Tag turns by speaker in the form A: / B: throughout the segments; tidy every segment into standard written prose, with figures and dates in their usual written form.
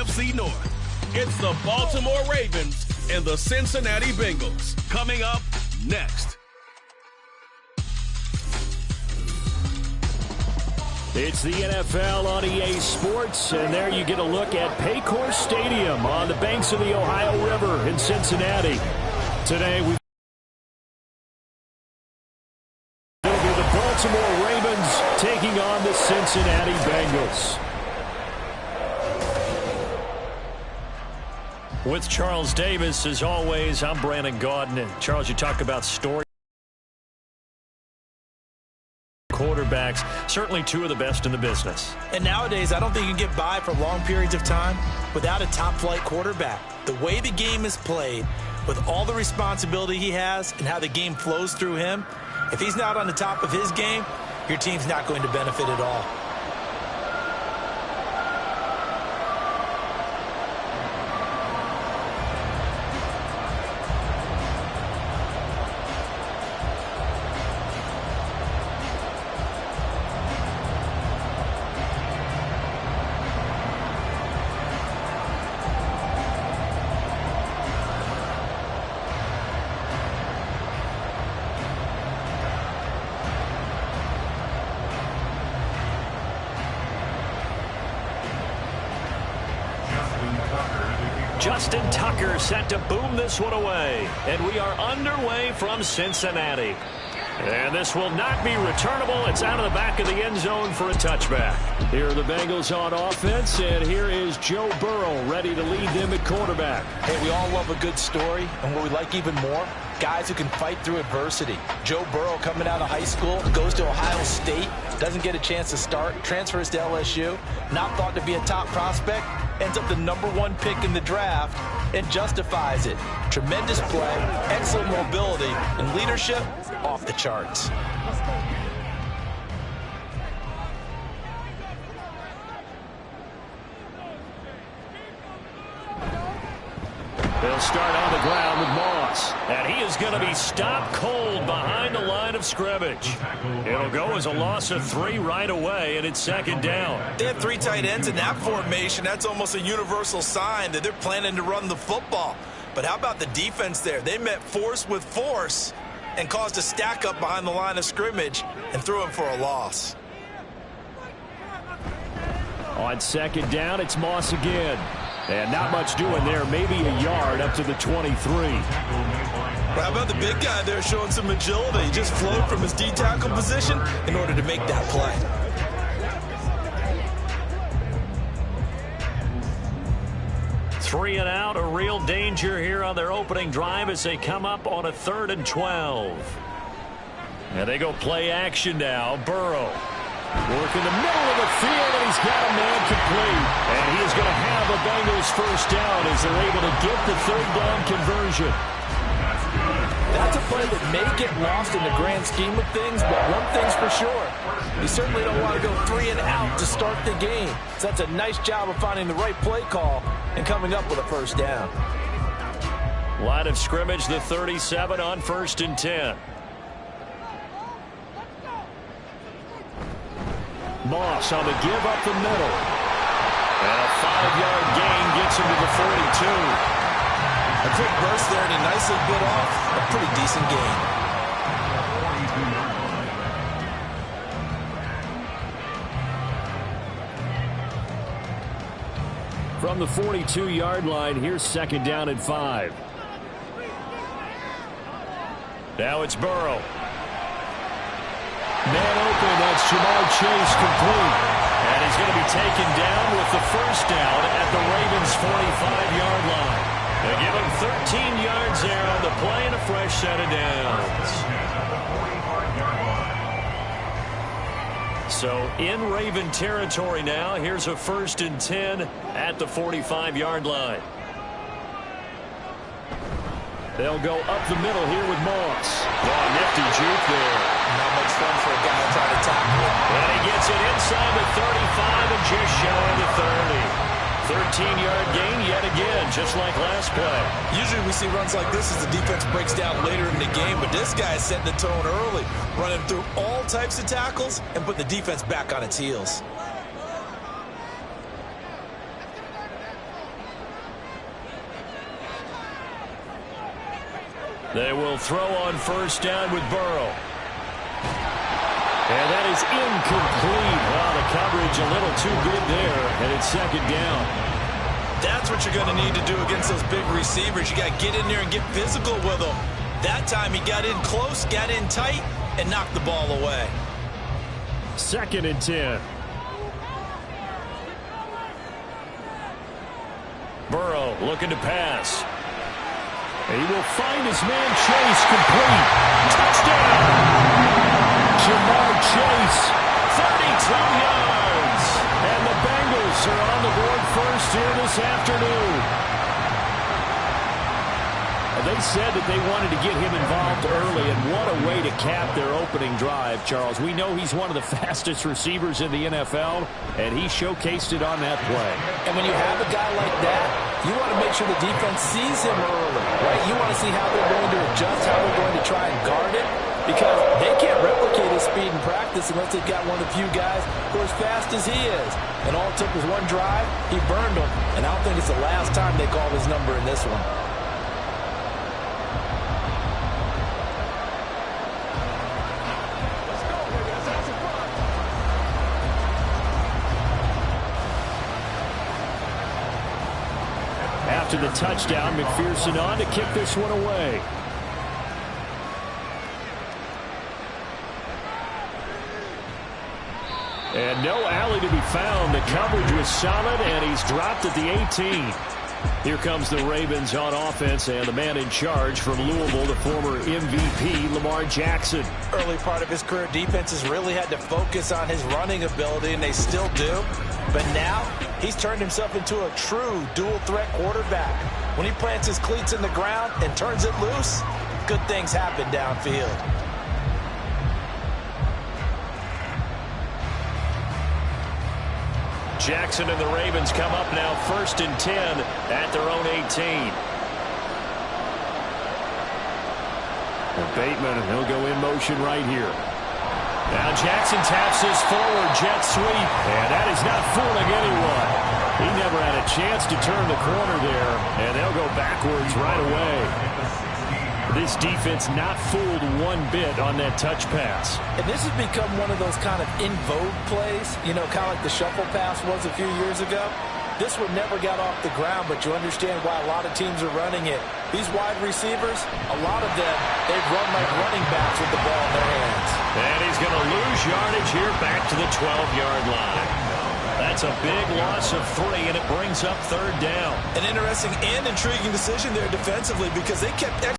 A: NFC North. It's the Baltimore Ravens and the Cincinnati Bengals. Coming up next.
B: It's the NFL on EA Sports, and there you get a look at Paycor Stadium on the banks of the Ohio River in Cincinnati. Today we will be the Baltimore Ravens taking on the Cincinnati Bengals. With Charles Davis, as always, I'm Brandon Gaudin. And Charles, you talk about story. Quarterbacks, certainly two of the best in the business.
C: And nowadays, I don't think you can get by for long periods of time without a top-flight quarterback. The way the game is played, with all the responsibility he has and how the game flows through him, if he's not on the top of his game, your team's not going to benefit at all.
B: Justin Tucker set to boom this one away. And we are underway from Cincinnati. And this will not be returnable. It's out of the back of the end zone for a touchback. Here are the Bengals on offense, and here is Joe Burrow ready to lead them at quarterback.
C: Hey, we all love a good story, and what we like even more, guys who can fight through adversity. Joe Burrow coming out of high school, goes to Ohio State, doesn't get a chance to start, transfers to LSU, not thought to be a top prospect, ends up the #1 pick in the draft, and justifies it. Tremendous play, excellent mobility, and leadership off the charts.
B: They'll start on the ground with Moss. And he is going to be stopped cold behind the line of scrimmage. It'll go as a loss of 3 right away, and it's second down.
C: They have 3 tight ends in that formation. That's almost a universal sign that they're planning to run the football. But how about the defense there? They met force with force and caused a stack up behind the line of scrimmage and threw him for a loss.
B: On second down, it's Moss again. And not much doing there, maybe a yard up to the 23.
C: How about the big guy there showing some agility? He just flowed from his D-tackle position in order to make that play.
B: Three and out, a real danger here on their opening drive as they come up on a 3rd and 12. And they go play action now. Burrow. Work in the middle of the field, and he's got a man complete. And he is going to have a Bengals first down as they're able to get the 3rd down conversion.
C: That's a play that may get lost in the grand scheme of things, but one thing's for sure. You certainly don't want to go 3 and out to start the game. So that's a nice job of finding the right play call and coming up with a first down.
B: Line of scrimmage, the 37 on 1st and 10. Moss on the give up the middle. And a 5-yard gain gets him to the 42.
C: A quick burst there, and he nicely bit off a pretty decent gain.
B: From the 42-yard line, here's second down and 5. Now it's Burrow. Man open, that's Jamar Chase complete. And he's going to be taken down with the first down at the Ravens' 45-yard line. They give him 13 yards there on the play and a fresh set of downs. So in Raven territory now, here's a 1st and 10 at the 45-yard line. They'll go up the middle here with Moss. Oh, nifty juke there.
C: Not much fun for a guy trying to tackle him.
B: And he gets it inside the 35 and just shy of the 30. 13-yard gain yet again, just like last play.
C: Usually we see runs like this as the defense breaks down later in the game, but this guy is setting the tone early, running through all types of tackles and putting the defense back on its heels.
B: They will throw on first down with Burrow. And that is incomplete. Well, the coverage a little too good there, and it's second down.
C: That's what you're going to need to do against those big receivers. You got to get in there and get physical with them. That time he got in close, got in tight, and knocked the ball away.
B: 2nd and 10. Burrow looking to pass. He will find his man Chase, complete. Touchdown! Jamar Chase, 32 yards. And the Bengals are on the board first here this afternoon. They said that they wanted to get him involved early, and what a way to cap their opening drive, Charles. We know he's one of the fastest receivers in the NFL, and he showcased it on that play.
C: And when you have a guy like that, you want to make sure the defense sees him early, right? You want to see how they're going to adjust, how they're going to try and guard it, because they can't replicate his speed in practice unless they've got one of the few guys who are as fast as he is. And all it took was one drive, he burned them, and I don't think it's the last time they call his number in this one.
B: After the touchdown, McPherson on to kick this one away. And no alley to be found. The coverage was solid, and he's dropped at the 18. Here comes the Ravens on offense, and the man in charge from Louisville, the former MVP, Lamar Jackson.
C: Early part of his career, defenses really had to focus on his running ability, and they still do. But now, he's turned himself into a true dual-threat quarterback. When he plants his cleats in the ground and turns it loose, good things happen downfield.
B: Jackson and the Ravens come up now 1st and 10 at their own 18. And Bateman, he'll go in motion right here. Now Jackson taps his forward jet sweep, and that is not fooling anyone. He never had a chance to turn the corner there, and they'll go backwards right away. This defense not fooled one bit on that touch pass.
C: And this has become one of those kind of in vogue plays, you know, kind of like the shuffle pass was a few years ago. This one never got off the ground, but you understand why a lot of teams are running it. These wide receivers, a lot of them, they've run like running backs with the ball in their hands.
B: And he's going to lose yardage here back to the 12-yard line. That's a big loss of 3, and it brings up 3rd down.
C: An interesting and intriguing decision there defensively because they kept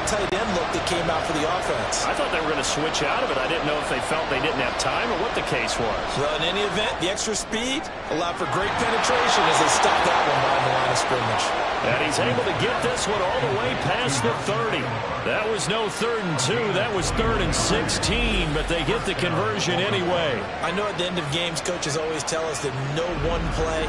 C: tight end look that came out for the offense.
B: I thought they were going to switch out of it. I didn't know if they felt they didn't have time or what the case was.
C: Well, in any event, the extra speed allowed for great penetration as they stopped that one behind the line of scrimmage.
B: And he's able to get this one all the way past the 30. That was no 3rd and 2. That was 3rd and 16, but they get the conversion anyway.
C: I know at the end of games, coaches always tell us that no one play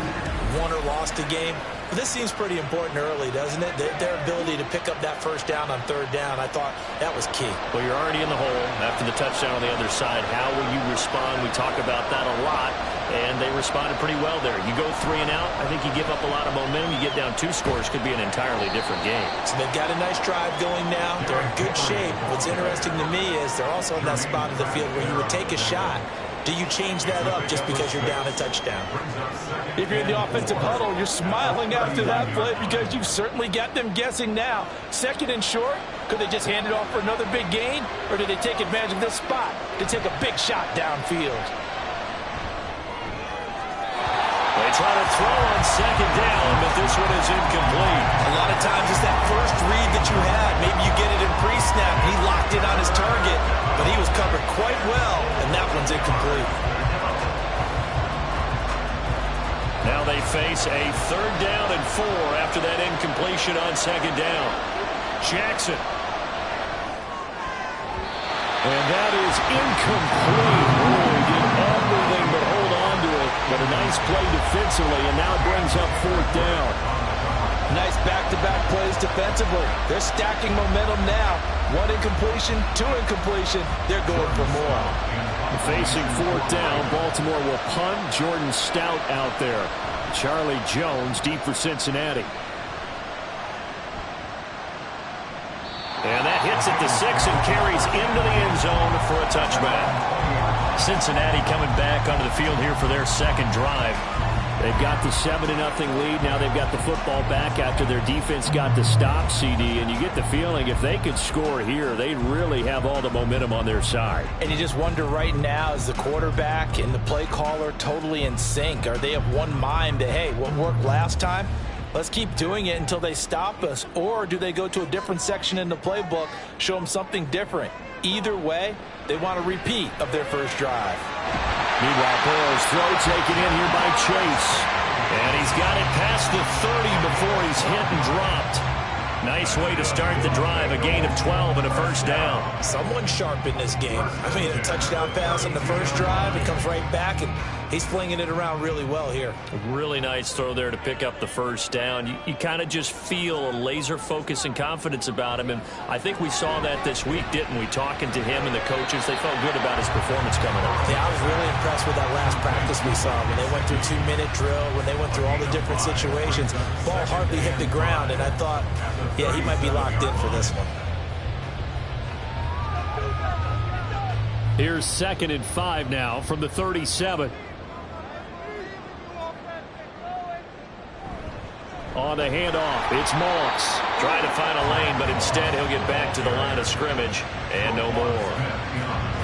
C: won or lost a game. But this seems pretty important early, doesn't it? Their ability to pick up that first down on 3rd down, I thought that was key.
B: Well, you're already in the hole after the touchdown on the other side. How will you respond? We talk about that a lot, and they responded pretty well there. You go 3 and out, I think you give up a lot of momentum. You get down 2 scores, could be an entirely different game.
C: So they've got a nice drive going now. They're in good shape. What's interesting to me is they're also in that spot of the field where you would take a shot. Do you change that up just because you're down a touchdown? If you're in the offensive huddle, you're smiling after that play because you've certainly got them guessing now. 2nd and short, could they just hand it off for another big gain? Or did they take advantage of this spot to take a big shot downfield?
B: They try to throw on 2nd down, but this one is incomplete.
C: A lot of times it's that first read that you had. Maybe you get it in pre-snap. He locked it on his target, but he was covered quite well, and that one's incomplete.
B: Now they face a 3rd down and 4 after that incompletion on 2nd down. Jackson. And that is incomplete. Oh, he did everything but hold on to it. But a nice play defensively, and now it brings up 4th down.
C: Nice back-to-back plays defensively. They're stacking momentum now. 1 incompletion, 2 incompletion. They're going for more.
B: Facing 4th down, Baltimore will punt. Jordan Stout out there. Charlie Jones deep for Cincinnati. gets it to 6 and carries into the end zone for a touchback. Cincinnati coming back onto the field here for their second drive. They've got the 7-0 lead. Now they've got the football back after their defense got the stop, CD. And you get the feeling if they could score here, they'd really have all the momentum on their side.
C: And you just wonder right now, is the quarterback and the play caller totally in sync? Are they of one mind that, hey, what worked last time? Let's keep doing it until they stop us. Or do they go to a different section in the playbook, show them something different? Either way, they want a repeat of their first drive.
B: Meanwhile, Burrow's throw taken in here by Chase. And he's got it past the 30 before he's hit and dropped. Nice way to start the drive. A gain of 12 and a first down.
C: Someone sharp in this game. I mean, a touchdown pass on the first drive. It comes right back, and he's flinging it around really well here.
B: A really nice throw there to pick up the first down. You kind of just feel a laser focus and confidence about him, and I think we saw that this week, didn't we? Talking to him and the coaches, they felt good about his performance coming up.
C: Yeah, I was really impressed with that last practice we saw when they went through 2-minute drill, when they went through all the different situations. Ball hardly hit the ground, and I thought, yeah, he might be locked in for this one.
B: Here's 2nd and 5 now from the 37. On the handoff, it's Moss. Trying to find a lane, but instead he'll get back to the line of scrimmage. And no more.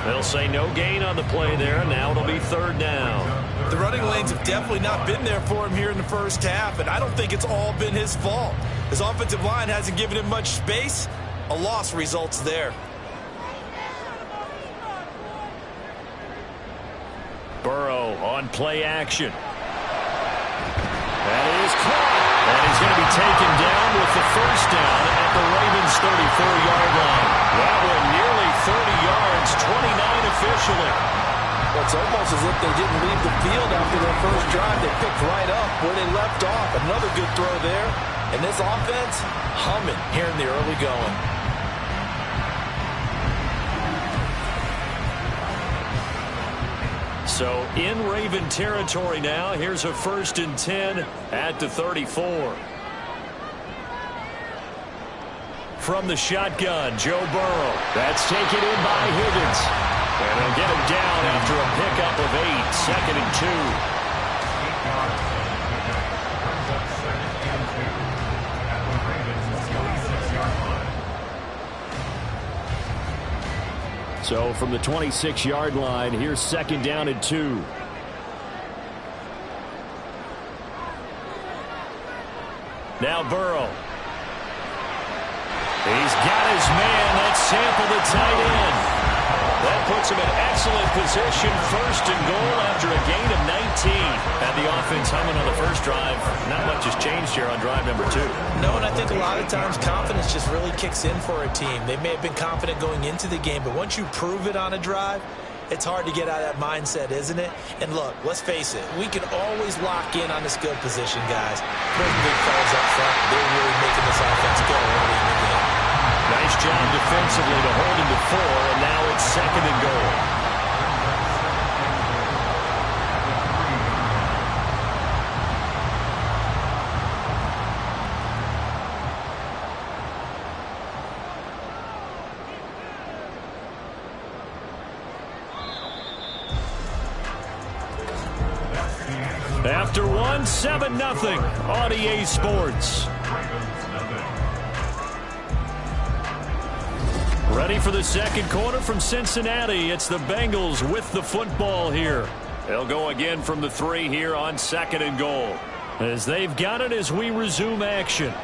B: They'll say no gain on the play there. Now it'll be 3rd down.
C: The running lanes have definitely not been there for him here in the first half, and I don't think it's all been his fault. His offensive line hasn't given him much space. A loss results there.
B: Burrow on play action. That is caught. And he's going to be taken down with the first down at the Ravens' 34-yard line. That one nearly 30 yards, 29 officially.
C: Well, it's almost as if they didn't leave the field after their first drive. They picked right up where they left off. Another good throw there. And this offense humming here in the early going.
B: So in Raven territory now. Here's a 1st and 10 at the 34. From the shotgun, Joe Burrow. That's taken in by Higgins. And they'll get him down after a pickup of 8. 2nd and 2. So from the 26-yard line, here's 2nd down and 2. Now Burrow. He's got his man. That's Sample, the tight end. That puts him in excellent position. 1st and goal after a gain of 19. And the offense humming on the first drive. Not much has changed here on drive number 2.
C: No, and I think a lot of times confidence just really kicks in for a team. They may have been confident going into the game, but once you prove it on a drive, it's hard to get out of that mindset, isn't it? And look, let's face it, we can always lock in on the skill position, guys. Those big fellas up front, they're really making this offense go early in the game.
B: Nice job defensively to hold him to 4, and now it's 2nd and goal. After 1, 7-0 on EA Sports. Ready for the second quarter from Cincinnati. It's the Bengals with the football here. They'll go again from the 3 here on 2nd and goal. As they've got it as we resume action. Open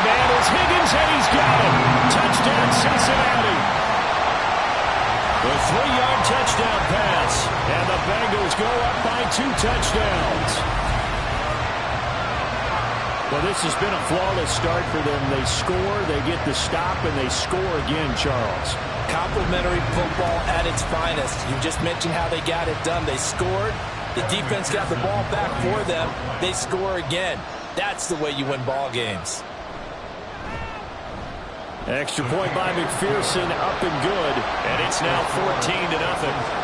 B: man is Higgins, and he's got it. Touchdown, Cincinnati. The 3-yard touchdown pass. And the Bengals go up by 2 touchdowns. Well, this has been a flawless start for them. They score, they get the stop, and they score again, Charles.
C: Complimentary football at its finest. You just mentioned how they got it done. They scored. The defense got the ball back for them. They score again. That's the way you win ball games.
B: Extra point by McPherson, up and good. And it's now 14-0.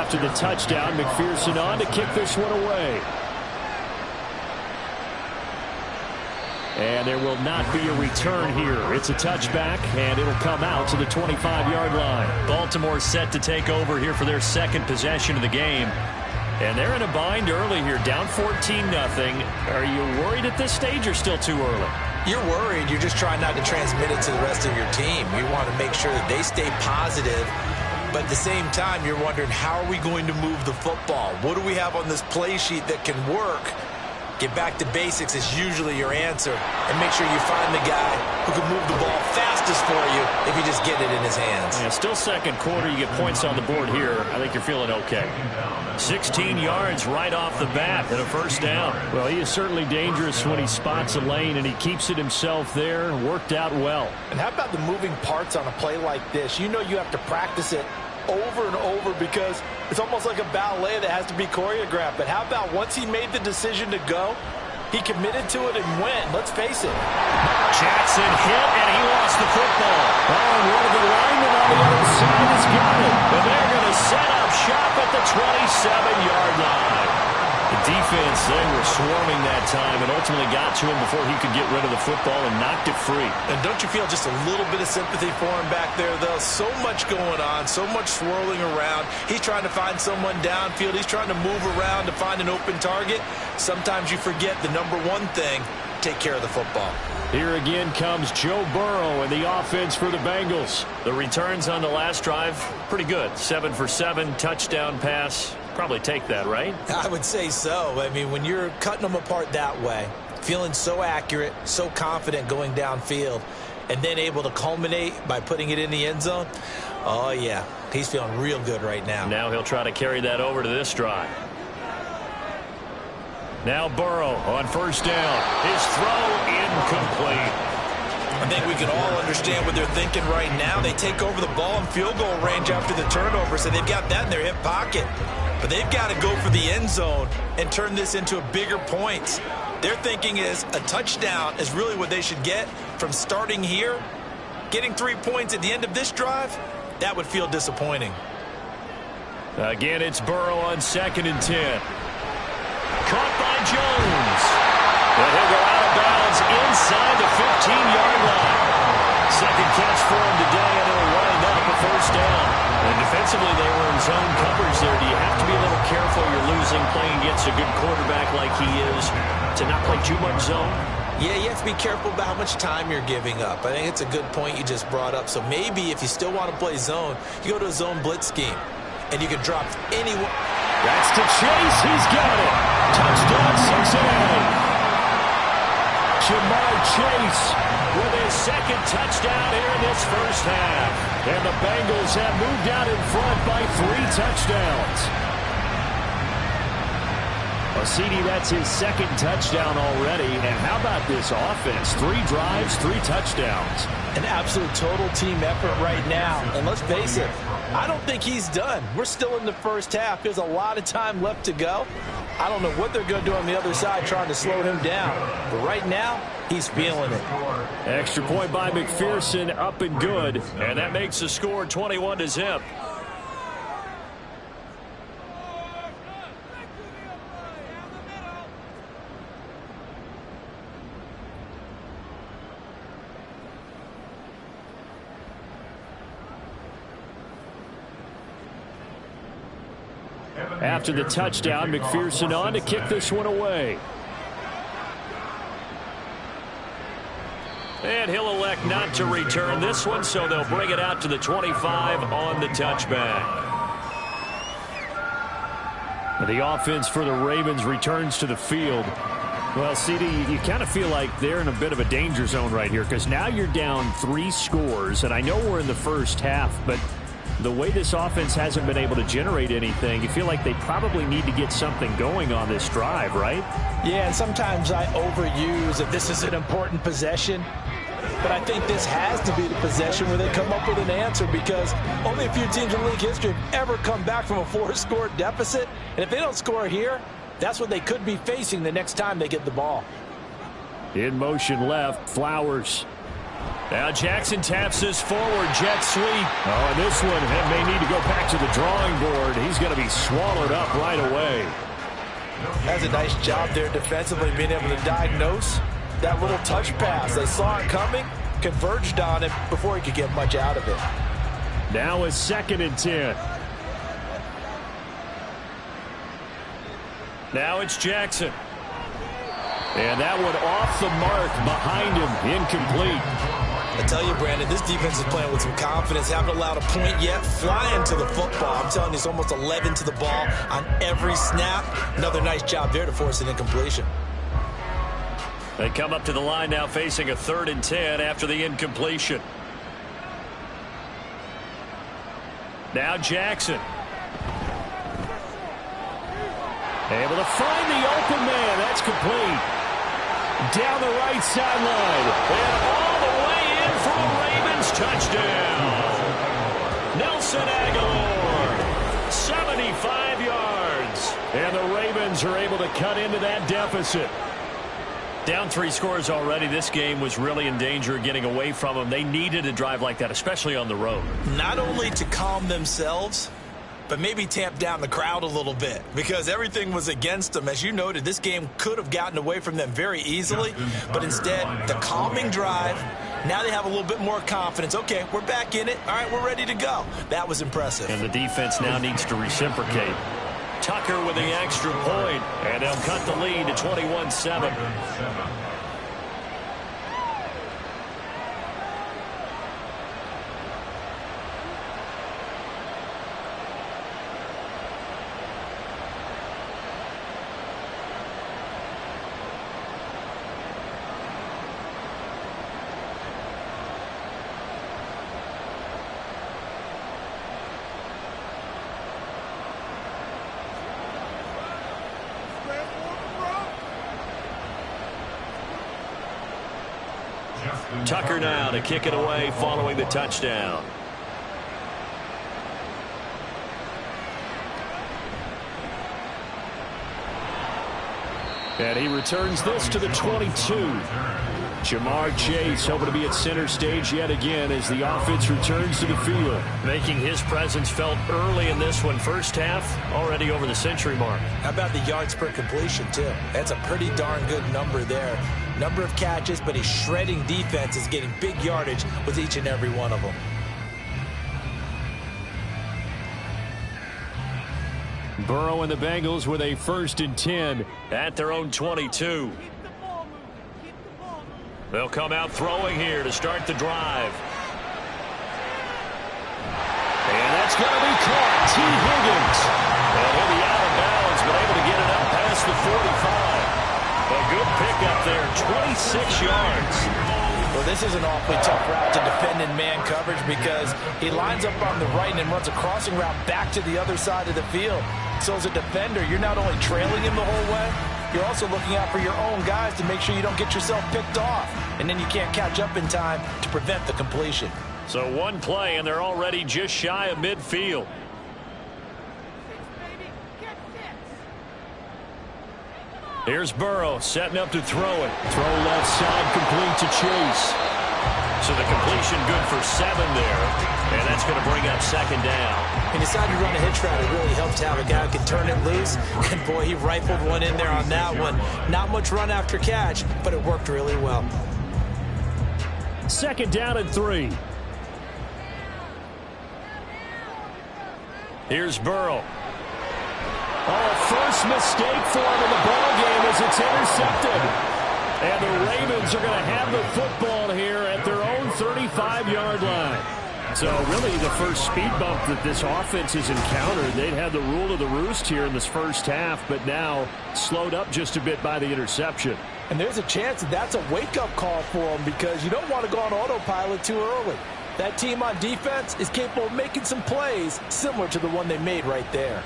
B: after the touchdown. McPherson on to kick this one away. And there will not be a return here. It's a touchback, and it'll come out to the 25-yard line. Baltimore set to take over here for their second possession of the game. And they're in a bind early here, down 14-0. Are you worried at this stage or still too early?
C: You're worried. You're just trying not to transmit it to the rest of your team. You want to make sure that they stay positive. But at the same time, you're wondering, how are we going to move the football? What do we have on this play sheet that can work? Get back to basics is usually your answer. And make sure you find the guy who can move the ball fastest for you if you just get it in his hands.
B: Yeah, still second quarter. You get points on the board here. I think you're feeling okay. 16 yards right off the bat and a first down. Well, he is certainly dangerous when he spots a lane, and he keeps it himself there. Worked out well.
C: And how about the moving parts on a play like this? You know you have to practice it over and over because it's almost like a ballet that has to be choreographed. But how about once he made the decision to go, he committed to it and went. Let's face it.
B: Jackson hit, and he lost the football. Oh, and one of the linemen on the other side has got it. And they're going to set up shop at the 27-yard line. The defense, they were swarming that time and ultimately got to him before he could get rid of the football and knocked it free.
C: And don't you feel just a little bit of sympathy for him back there, though? So much going on, so much swirling around. He's trying to find someone downfield. He's trying to move around to find an open target. Sometimes you forget the number one thing, take care of the football.
B: Here again comes Joe Burrow and the offense for the Bengals. The returns on the last drive, pretty good. 7 for 7, touchdown pass. Probably take that, right?
C: I would say so. I mean, when you're cutting them apart that way, feeling so accurate, so confident going downfield, and then able to culminate by putting it in the end zone, oh, yeah, he's feeling real good right now.
B: Now he'll try to carry that over to this drive. Now Burrow on first down. His throw incomplete.
C: I think we can all understand what they're thinking right now. They take over the ball in field goal range after the turnover, so they've got that in their hip pocket. But they've got to go for the end zone and turn this into a bigger point. Their thinking is a touchdown is really what they should get from starting here. Getting 3 points at the end of this drive, that would feel disappointing.
B: Again, it's Burrow on 2nd and 10. Caught by Jones. And he'll go out of bounds inside the 15-yard line. Second catch for him today, and it'll wind up a first down. And defensively, they were in zone coverage there. Do you have to be a little careful? You're losing playing against a good quarterback like he is to not play too much zone?
C: Yeah, you have to be careful about how much time you're giving up. I think it's a good point you just brought up. So maybe if you still want to play zone, you go to a zone blitz scheme, and you can drop anyone.
B: That's to Chase. He's got it. Touchdown, Cincinnati. Jamar Chase with his second touchdown here in this first half. And the Bengals have moved out in front by 3 touchdowns. Well, CD, that's his second touchdown already. And how about this offense? 3 drives, 3 touchdowns.
C: An absolute total team effort right now. And let's face it, I don't think he's done. We're still in the first half. There's a lot of time left to go. I don't know what they're going to do on the other side trying to slow him down. But right now, he's feeling it.
B: Extra point by McPherson, up and good. And that makes the score 21-0. After the touchdown, McPherson on to kick this one away. And he'll elect not to return this one, so they'll bring it out to the 25 on the touchback. The offense for the Ravens returns to the field. Well, CD, you kind of feel like they're in a bit of a danger zone right here because now you're down 3 scores, and I know we're in the first half, but the way this offense hasn't been able to generate anything, you feel like they probably need to get something going on this drive, right?
C: Yeah, and sometimes I overuse that this is an important possession. But I think this has to be the possession where they come up with an answer because only a few teams in league history have ever come back from a 4-score deficit. And if they don't score here, that's what they could be facing the next time they get the ball.
B: In motion left, Flowers. Now Jackson taps this forward, jet sweep. Oh, and this one may need to go back to the drawing board. He's going to be swallowed up right away.
C: That's a nice job there defensively, being able to diagnose that little touch pass. They saw it coming, converged on it before he could get much out of it.
B: Now a 2nd and 10. Now it's Jackson. And that one off the mark behind him, incomplete.
C: I tell you, Brandon, this defense is playing with some confidence. Haven't allowed a point yet. Flying to the football. I'm telling you, it's almost 11 to the ball on every snap. Another nice job there to force an incompletion.
B: They come up to the line now facing a 3rd and 10 after the incompletion. Now Jackson. Able to find the open man. That's complete. Down the right sideline. And all the way in for a Ravens touchdown. Nelson Aguilar. 75 yards. And the Ravens are able to cut into that deficit. Down 3 scores already. This game was really in danger of getting away from them. They needed a drive like that, especially on the road.
C: Not only to calm themselves, but maybe tamp down the crowd a little bit, because everything was against them. As you noted, this game could have gotten away from them very easily, but instead, the calming drive, now they have a little bit more confidence. Okay, we're back in it. All right, we're ready to go. That was impressive.
B: And the defense now needs to reciprocate. Tucker with the extra point, and they'll cut the lead to 21-7. Tucker now to kick it away following the touchdown. And he returns this to the 22. Jamar Chase hoping to be at center stage yet again as the offense returns to the field. Making his presence felt early in this one. First half already over the century mark.
C: How about the yards per completion, too? That's a pretty darn good number there. Number of catches, but his shredding defense is getting big yardage with each and every one of them.
B: Burrow and the Bengals with a 1st and 10 at their own 22. They'll come out throwing here to start the drive. And that's going to be caught. T. Higgins. And he'll be out of bounds, but able to get it up past the 45. A good pickup there, 26 yards.
C: Well, this is an awfully tough route to defend in man coverage because he lines up on the right and then runs a crossing route back to the other side of the field. So as a defender, you're not only trailing him the whole way, you're also looking out for your own guys to make sure you don't get yourself picked off. And then you can't catch up in time to prevent the completion.
B: So one play, and they're already just shy of midfield. Here's Burrow setting up to throw it. Throw left side, complete to Chase. So the completion good for 7 there. And that's going to bring up 2nd down.
C: He decided to run a hitch route. It really helped to have a guy who can turn it loose. And boy, he rifled one in there on that one. Not much run after catch, but it worked really well.
B: 2nd down and 3. Here's Burrow. Oh, first mistake for him in the ballgame as it's intercepted. And the Ravens are going to have the football here at their own 35-yard line. So really the first speed bump that this offense has encountered. They'd had the rule of the roost here in this first half, but now slowed up just a bit by the interception.
C: And there's a chance that that's a wake-up call for them because you don't want to go on autopilot too early. That team on defense is capable of making some plays similar to the one they made right there.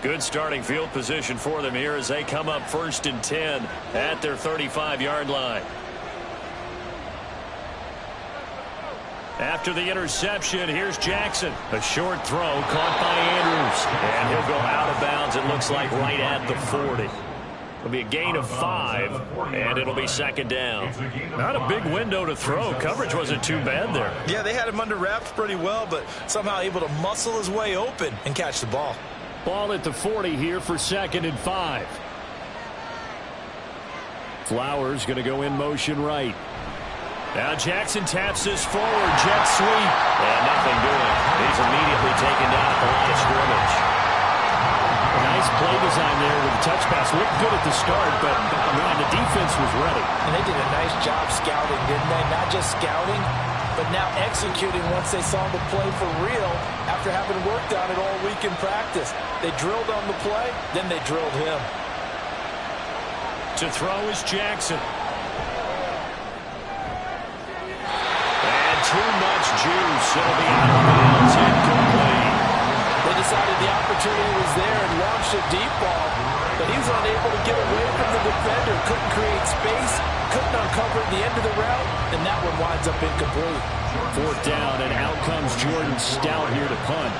B: Good starting field position for them here as they come up 1st and 10 at their 35-yard line. After the interception, here's Jackson. A short throw caught by Andrews. And he'll go out of bounds, it looks like, right at the 40. It'll be a gain of 5, and it'll be second down. Not a big window to throw. Coverage wasn't too bad there.
C: Yeah, they had him under wraps pretty well, but somehow able to muscle his way open and catch the ball.
B: Ball at the 40 here for 2nd and 5. Flowers going to go in motion right. Now Jackson taps this forward, jet sweep. And nothing doing. He's immediately taken down at the line of scrimmage. A nice play design there with the touch pass. Looked good at the start, but bottom line, the defense was ready.
C: And they did a nice job scouting, didn't they? Not just scouting, but now executing once they saw the play for real after having worked on it all week in practice. They drilled on the play, then they drilled him.
B: To throw is Jackson. And too much juice. It'll be out of bounds, incomplete.
C: They decided the opportunity was there and launched a deep ball, but he was unable to get away from the defender. Couldn't create space, couldn't uncover at the end of the route, and that one winds up incomplete.
B: 4th down, and out comes Jordan Stout here to punt.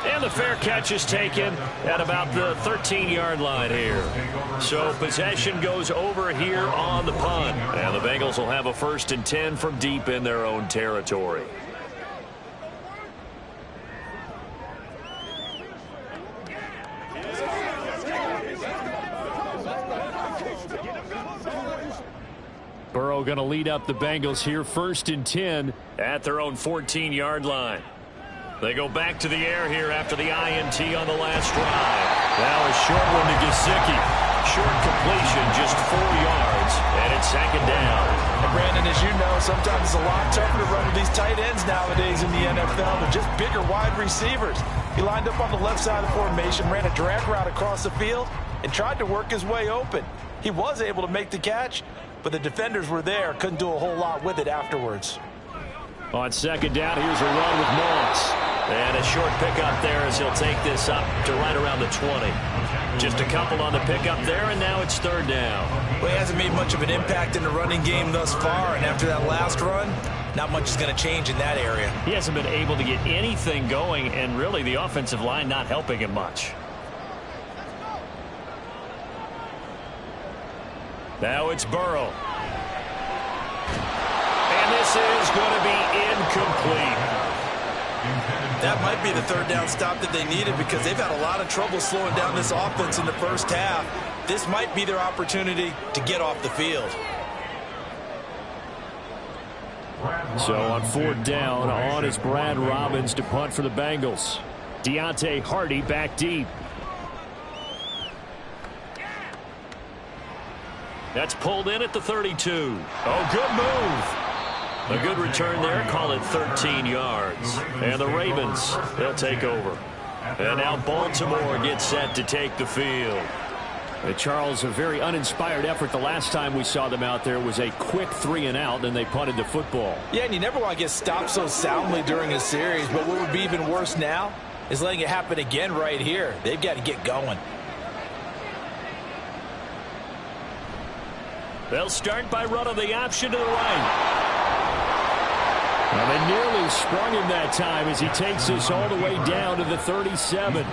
B: And the fair catch is taken at about the 13-yard line here. So possession goes over here on the punt. And the Bengals will have a 1st and 10 from deep in their own territory. Burrow going to lead up the Bengals here, 1st and 10 at their own 14-yard line. They go back to the air here after the INT on the last drive. Now a short one to Gesicki. Short completion, just 4 yards, and it's 2nd down.
C: And Brandon, as you know, sometimes it's a lot tougher to run with these tight ends nowadays in the NFL. They're just bigger wide receivers. He lined up on the left side of the formation, ran a drag route across the field, and tried to work his way open. He was able to make the catch, but the defenders were there. Couldn't do a whole lot with it afterwards.
B: On 2nd down, here's a run with Moss. And a short pickup there as he'll take this up to right around the 20. Just a couple on the pickup there, and now it's 3rd down.
C: Well, he hasn't made much of an impact in the running game thus far, and after that last run, not much is going to change in that area.
B: He hasn't been able to get anything going, and really the offensive line not helping him much. Now it's Burrow. And this is going to be incomplete.
C: That might be the 3rd down stop that they needed because they've had a lot of trouble slowing down this offense in the first half. This might be their opportunity to get off the field.
B: So on 4th down, on is Brad Robbins to punt for the Bengals. Deontay Hardy back deep. That's pulled in at the 32. Oh, good move. A good return there, call it 13 yards. And the Ravens, they'll take over. And now Baltimore gets set to take the field. Charles, a very uninspired effort. The last time we saw them out there was a quick 3 and out, and they punted the football.
C: Yeah, and you never want to get stopped so soundly during a series, but what would be even worse now is letting it happen again right here. They've got to get going.
B: They'll start by running the option to the right. Well, they nearly sprung him that time as he takes us all the way down to the 37.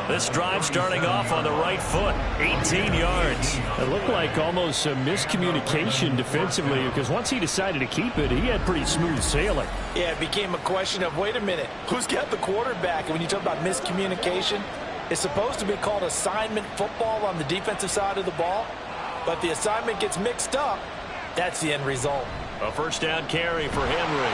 B: This drive starting off on the right foot, 18 yards. It looked like almost a miscommunication defensively because once he decided to keep it, he had pretty smooth sailing.
C: Yeah, it became a question of, wait a minute, who's got the quarterback? And when you talk about miscommunication, it's supposed to be called assignment football on the defensive side of the ball. But the assignment gets mixed up. That's the end result.
B: A 1st down carry for Henry.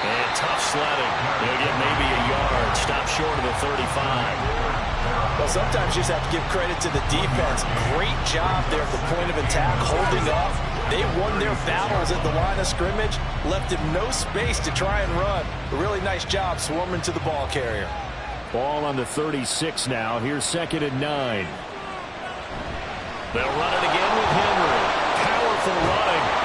B: And tough sledding. He'll get maybe a yard. Stop short of the 35.
C: Well, sometimes you just have to give credit to the defense. Great job there at the point of attack, holding off. They won their battles at the line of scrimmage, left him no space to try and run. A really nice job swarming to the ball carrier.
B: Ball on the 36 now. Here's 2nd and 9. They'll run it again with Henry. Powerful running.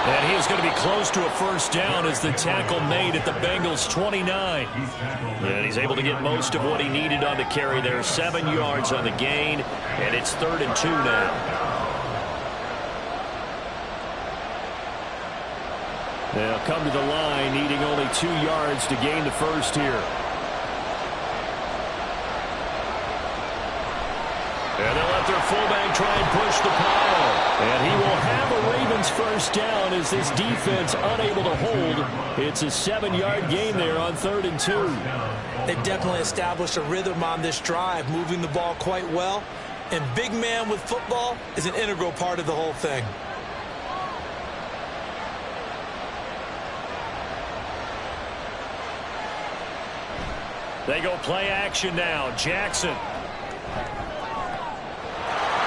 B: And he is going to be close to a 1st down as the tackle made at the Bengals 29. And he's able to get most of what he needed on the carry there. 7 yards on the gain, and it's 3rd and 2 now. They'll come to the line, needing only 2 yards to gain the first here. And they'll let their fullback try and push the pile. And he will have a Ravens first down as this defense unable to hold. It's a 7-yard gain there on 3rd and 2.
C: They've definitely established a rhythm on this drive, moving the ball quite well. And big man with football is an integral part of the whole thing.
B: They go play action now. Jackson.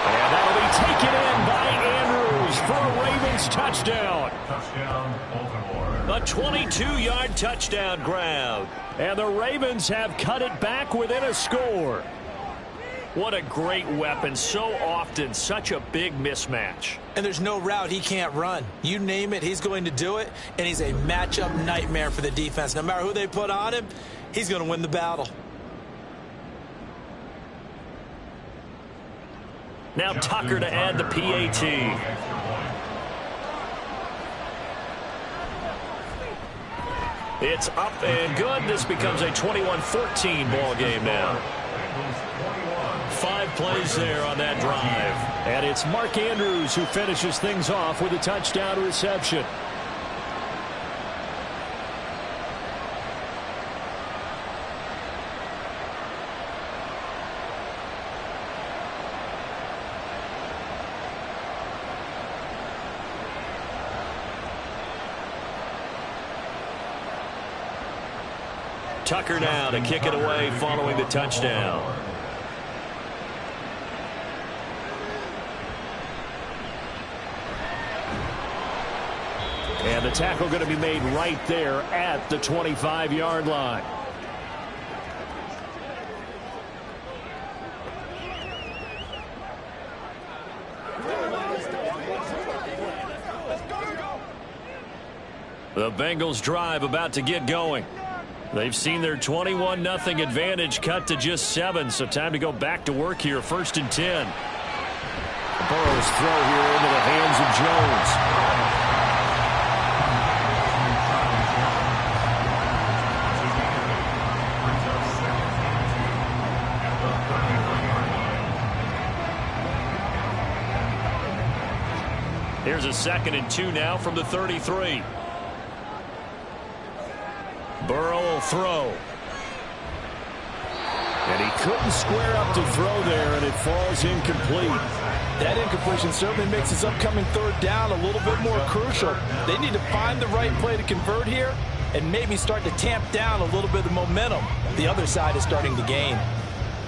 B: And that'll be taken in by Andrews for a Ravens touchdown. A 22-yard touchdown grab. And the Ravens have cut it back within a score. What a great weapon. So often, such a big mismatch.
C: And there's no route he can't run. You name it, he's going to do it. And he's a matchup nightmare for the defense. No matter who they put on him, he's going to win the battle.
B: Now Tucker to add the PAT. It's up and good. This becomes a 21-14 ball game now. 5 plays there on that drive. And it's Mark Andrews who finishes things off with a touchdown reception. Tucker now to kick it away following the touchdown. And the tackle going to be made right there at the 25-yard line. The Bengals drive about to get going. They've seen their 21-0 advantage cut to just 7, so time to go back to work here. 1st and 10. Burrow's throw here into the hands of Jones. Here's a 2nd and 2 now from the 33. Burrow will throw. And he couldn't square up to throw there, and it falls incomplete.
C: That incompletion certainly makes his upcoming 3rd down a little bit more crucial. They need to find the right play to convert here and maybe start to tamp down a little bit of momentum. The other side is starting to gain.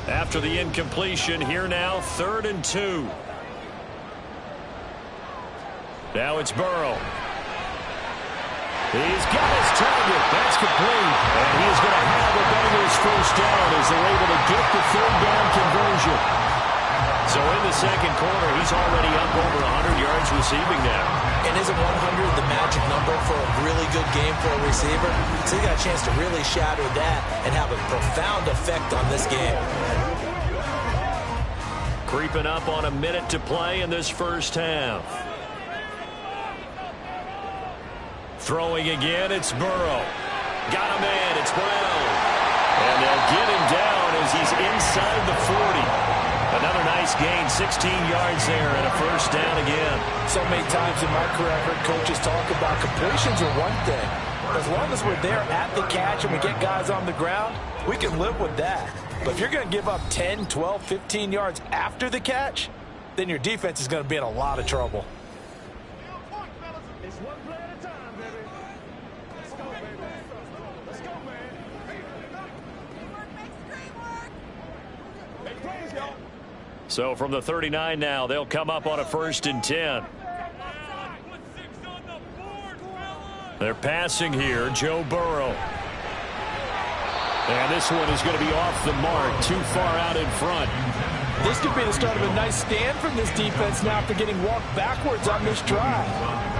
B: After the incompletion, here now, 3rd and 2. Now it's Burrow. He's got his target. That's complete. And he is going to have the Bengals first down as they're able to get the 3rd down conversion. So in the 2nd quarter, he's already up over 100 yards receiving now.
C: And isn't 100 the magic number for a really good game for a receiver? So he got a chance to really shatter that and have a profound effect on this game.
B: Creeping up on a minute to play in this first half. Throwing again, it's Burrow. Got a man, it's Brown. And they'll get him down as he's inside the 40. Another nice gain, 16 yards there, and a first down again.
C: So many times in my career, I've heard coaches talk about completions are one thing. As long as we're there at the catch and we get guys on the ground, we can live with that. But if you're going to give up 10, 12, 15 yards after the catch, then your defense is going to be in a lot of trouble.
B: So from the 39 now, they'll come up on a 1st and 10. They're passing here, Joe Burrow. And this one is going to be off the mark, too far out in front.
C: This could be the start of a nice stand from this defense now after getting walked backwards on this drive.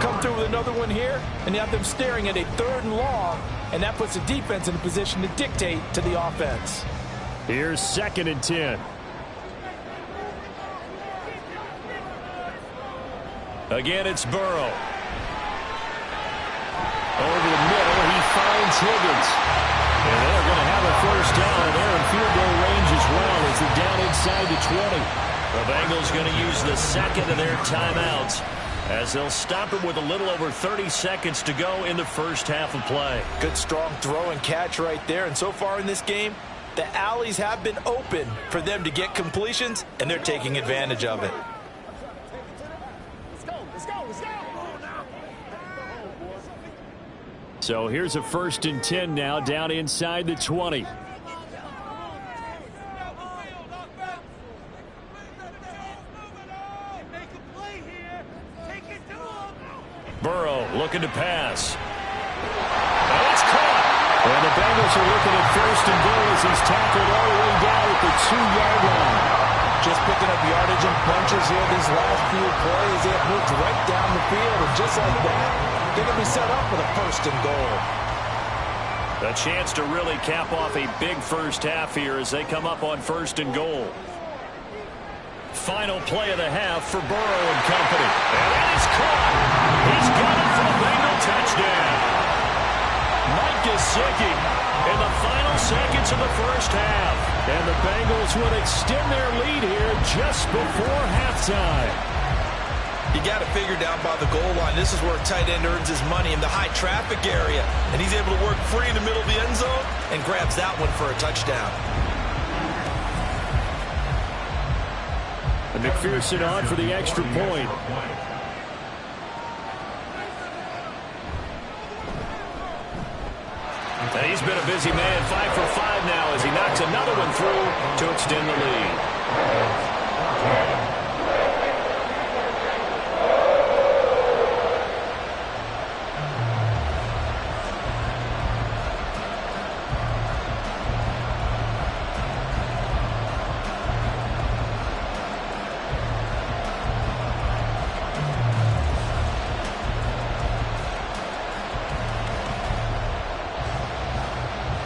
C: Come through with another one here, and you have them staring at a 3rd and long, and that puts the defense in a position to dictate to the offense.
B: Here's 2nd and 10. Again, it's Burrow. finds Higgins. And they're going to have a first down, and they're in field goal range as well as they're down inside the 20. The Bengals going to use the second of their timeouts as they'll stop it with a little over 30 seconds to go in the first half of play.
C: Good, strong throw and catch right there. And so far in this game, the alleys have been open for them to get completions, and they're taking advantage of it.
B: So here's a 1st and 10 now down inside the 20. Burrow looking to pass. And it's caught. And the Bengals are looking at 1st and goal as he's tackled all the way down at the 2-yard line.
C: Just picking up yardage in bunches here these last few plays. They have moved right down the field, and just like that, they're going to be set up for the 1st and goal.
B: A chance to really cap off a big first half here as they come up on 1st and goal. Final play of the half for Burrow and company. And that is caught. He's got it for a Bengal touchdown. Mike Gesicki in the final seconds of the first half. And the Bengals would extend their lead here just before halftime.
C: You got to figure down by the goal line. This is where a tight end earns his money in the high traffic area. And he's able to work free in the middle of the end zone and grabs that one for a touchdown.
B: And McPherson on for the extra point. And he's been a busy man, 5 for 5 now as he knocks another one through to extend the lead.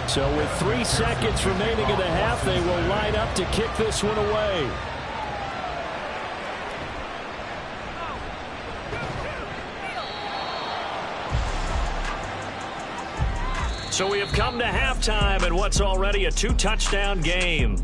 B: So with 3 seconds remaining in the half, they will line up to kick this one away. So we have come to halftime in what's already a 2-touchdown game.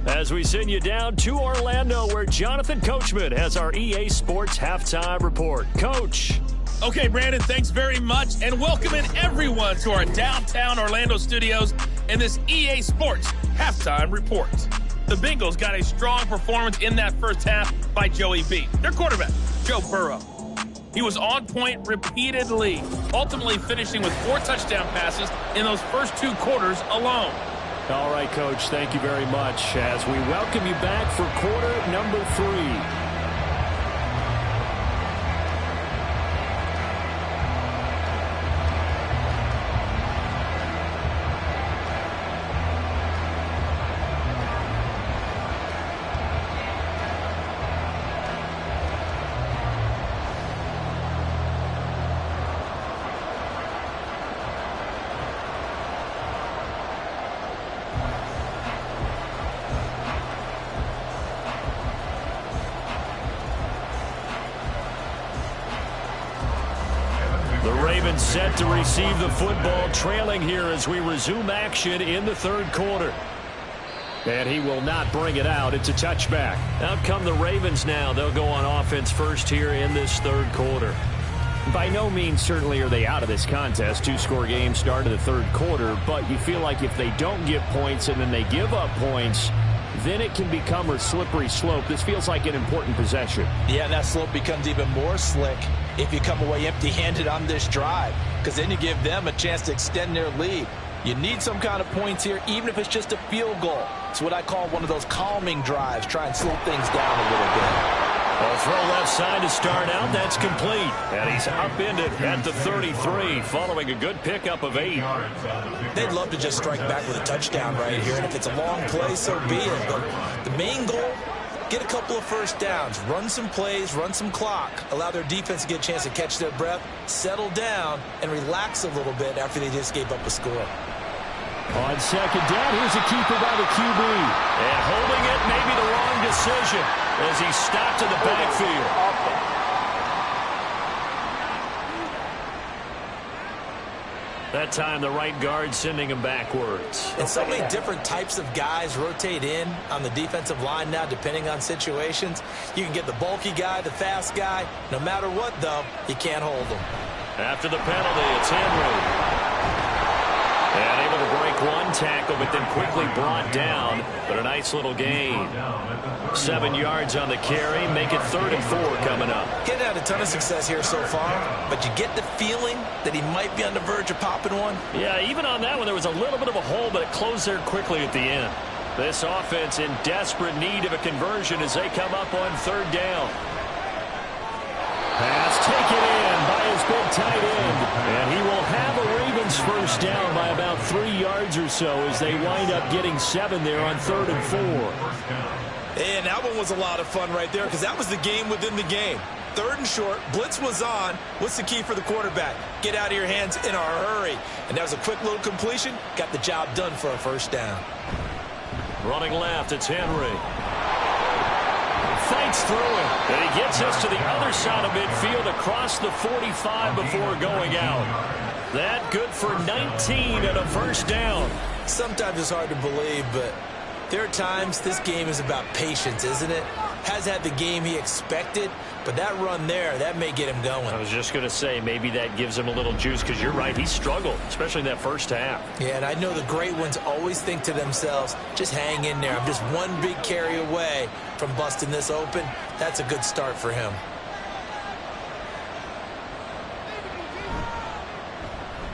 B: As we send you down to Orlando, where Jonathan Coachman has our EA Sports Halftime Report. Coach.
D: Okay, Brandon, thanks very much, and welcoming everyone to our downtown Orlando studios in this EA Sports Halftime Report. The Bengals got a strong performance in that first half by Joey B, their quarterback, Joe Burrow. He was on point repeatedly, ultimately finishing with 4 touchdown passes in those first 2 quarters alone.
B: All right, Coach, thank you very much as we welcome you back for quarter number 3. Set to receive the football, trailing here as we resume action in the 3rd quarter. And he will not bring it out. It's a touchback. Out come the Ravens now. They'll go on offense first here in this 3rd quarter. By no means certainly are they out of this contest. 2-score game start of the 3rd quarter. But you feel like if they don't get points and then they give up points, then it can become a slippery slope. This feels like an important possession.
C: Yeah, that slope becomes even more slick if you come away empty-handed on this drive, because then you give them a chance to extend their lead. You need some kind of points here, even if it's just a field goal. It's what I call one of those calming drives. Try and slow things down a little bit.
B: A throw left side to start out. That's complete. And he's upended at the 33 following a good pickup of 8.
C: They'd love to just strike back with a touchdown right here. And if it's a long play, so be it. But the main goal, get a couple of first downs. Run some plays, run some clock. Allow their defense to get a chance to catch their breath, settle down, and relax a little bit after they just gave up a score.
B: On 2nd down, here's a keeper by the QB. And holding it may be the wrong decision as he stopped in the backfield. That time the right guard sending him backwards.
C: And so many different types of guys rotate in on the defensive line now, depending on situations. You can get the bulky guy, the fast guy. No matter what, though, you can't hold them.
B: After the penalty, it's Henry. And able to break one tackle, but then quickly brought down. But a nice little gain. 7 yards on the carry. Make it 3rd and 4 coming up.
C: Getting had a ton of success here so far, but you get the feeling that he might be on the verge of popping one.
B: Yeah, even on that one, there was a little bit of a hole, but it closed there quickly at the end. This offense in desperate need of a conversion as they come up on 3rd down. Pass taken in by his big tight end. And he will have a Ravens first down by about 3 yards or so as they wind up getting 7 there on 3rd and 4.
C: And that one was a lot of fun right there because that was the game within the game. 3rd and short, blitz was on. What's the key for the quarterback? Get out of your hands in a hurry. And that was a quick little completion. Got the job done for a first down.
B: Running left, it's Henry. Fights through it. And he gets us to the other side of midfield across the 45 before going out. That good for 19 and a first down. Sometimes it's hard to believe, but there are times this game is about patience, isn't it? Has had the game he expected, but that run there, that may get him going. I was just going to say, maybe that gives him a little juice because you're right, he struggled, especially in that first half. Yeah, and I know the great ones always think to themselves, just hang in there. I'm just one big carry away from busting this open. That's a good start for him.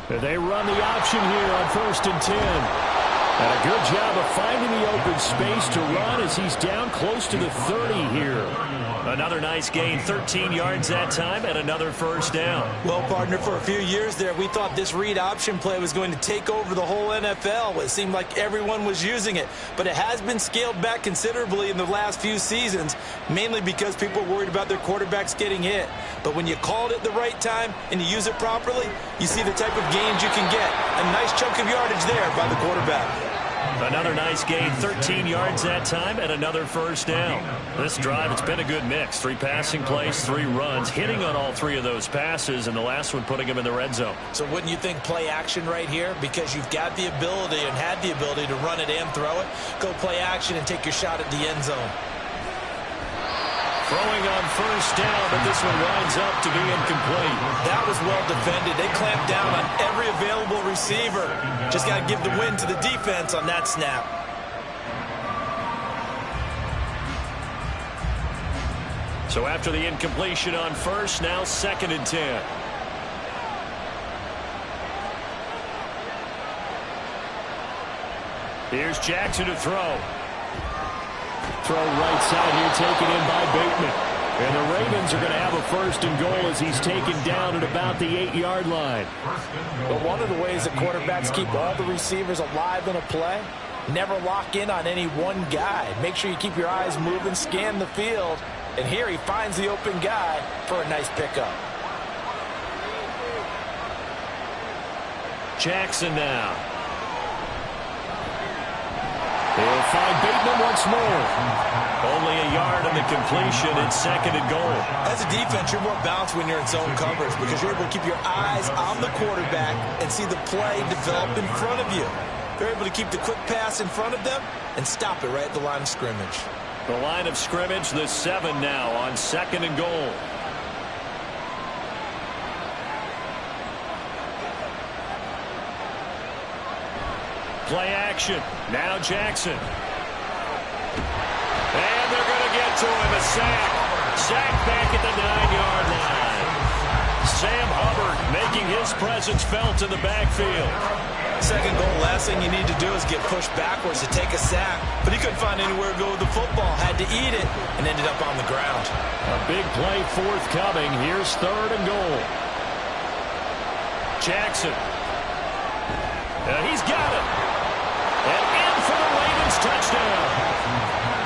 B: They run the option here on 1st and 10. And a good job of finding the open space to run as he's down close to the 30 here. Another nice gain, 13 yards that time, and another first down. Well, partner, for a few years there, we thought this read option play was going to take over the whole NFL. It seemed like everyone was using it. But it has been scaled back considerably in the last few seasons, mainly because people are worried about their quarterbacks getting hit. But when you call it at the right time and you use it properly, you see the type of gains you can get. A nice chunk of yardage there by the quarterback. Another nice gain, 13 yards that time, and another first down. This drive, it's been a good mix. 3 passing plays, 3 runs, hitting on all 3 of those passes, and the last one putting him in the red zone. So wouldn't you think play action right here? Because you've got the ability and had the ability to run it and throw it. Go play action and take your shot at the end zone. Throwing on first down, but this one winds up to be incomplete. That was well defended. They clamped down on every available receiver. Just got to give the win to the defense on that snap. So after the incompletion on first, now 2nd and 10. Here's Jackson to throw. Throw right side here, taken in by Bateman. And the Ravens are going to have a 1st and goal as he's taken down at about the 8-yard line. But one of the ways that quarterbacks keep all the receivers alive in a play, never lock in on any one guy. Make sure you keep your eyes moving, scan the field. And here he finds the open guy for a nice pickup. Jackson now. He'll find Bateman once more. Only a yard on the completion. It's 2nd and goal. As a defense, you're more balanced when you're in zone coverage because you're able to keep your eyes on the quarterback and see the play develop in front of you. They're able to keep the quick pass in front of them and stop it right at the line of scrimmage. The line of scrimmage, the 7 now on 2nd and goal. Play action. Now Jackson. And they're going to get to him. A sack. Sack back at the 9-yard line. Sam Hubbard making his presence felt in the backfield. 2nd goal, last thing you need to do is get pushed backwards to take a sack. But he couldn't find anywhere to go with the football. Had to eat it and ended up on the ground. A big play forthcoming. Here's 3rd and goal. Jackson. He's got it. And in for the Ravens touchdown.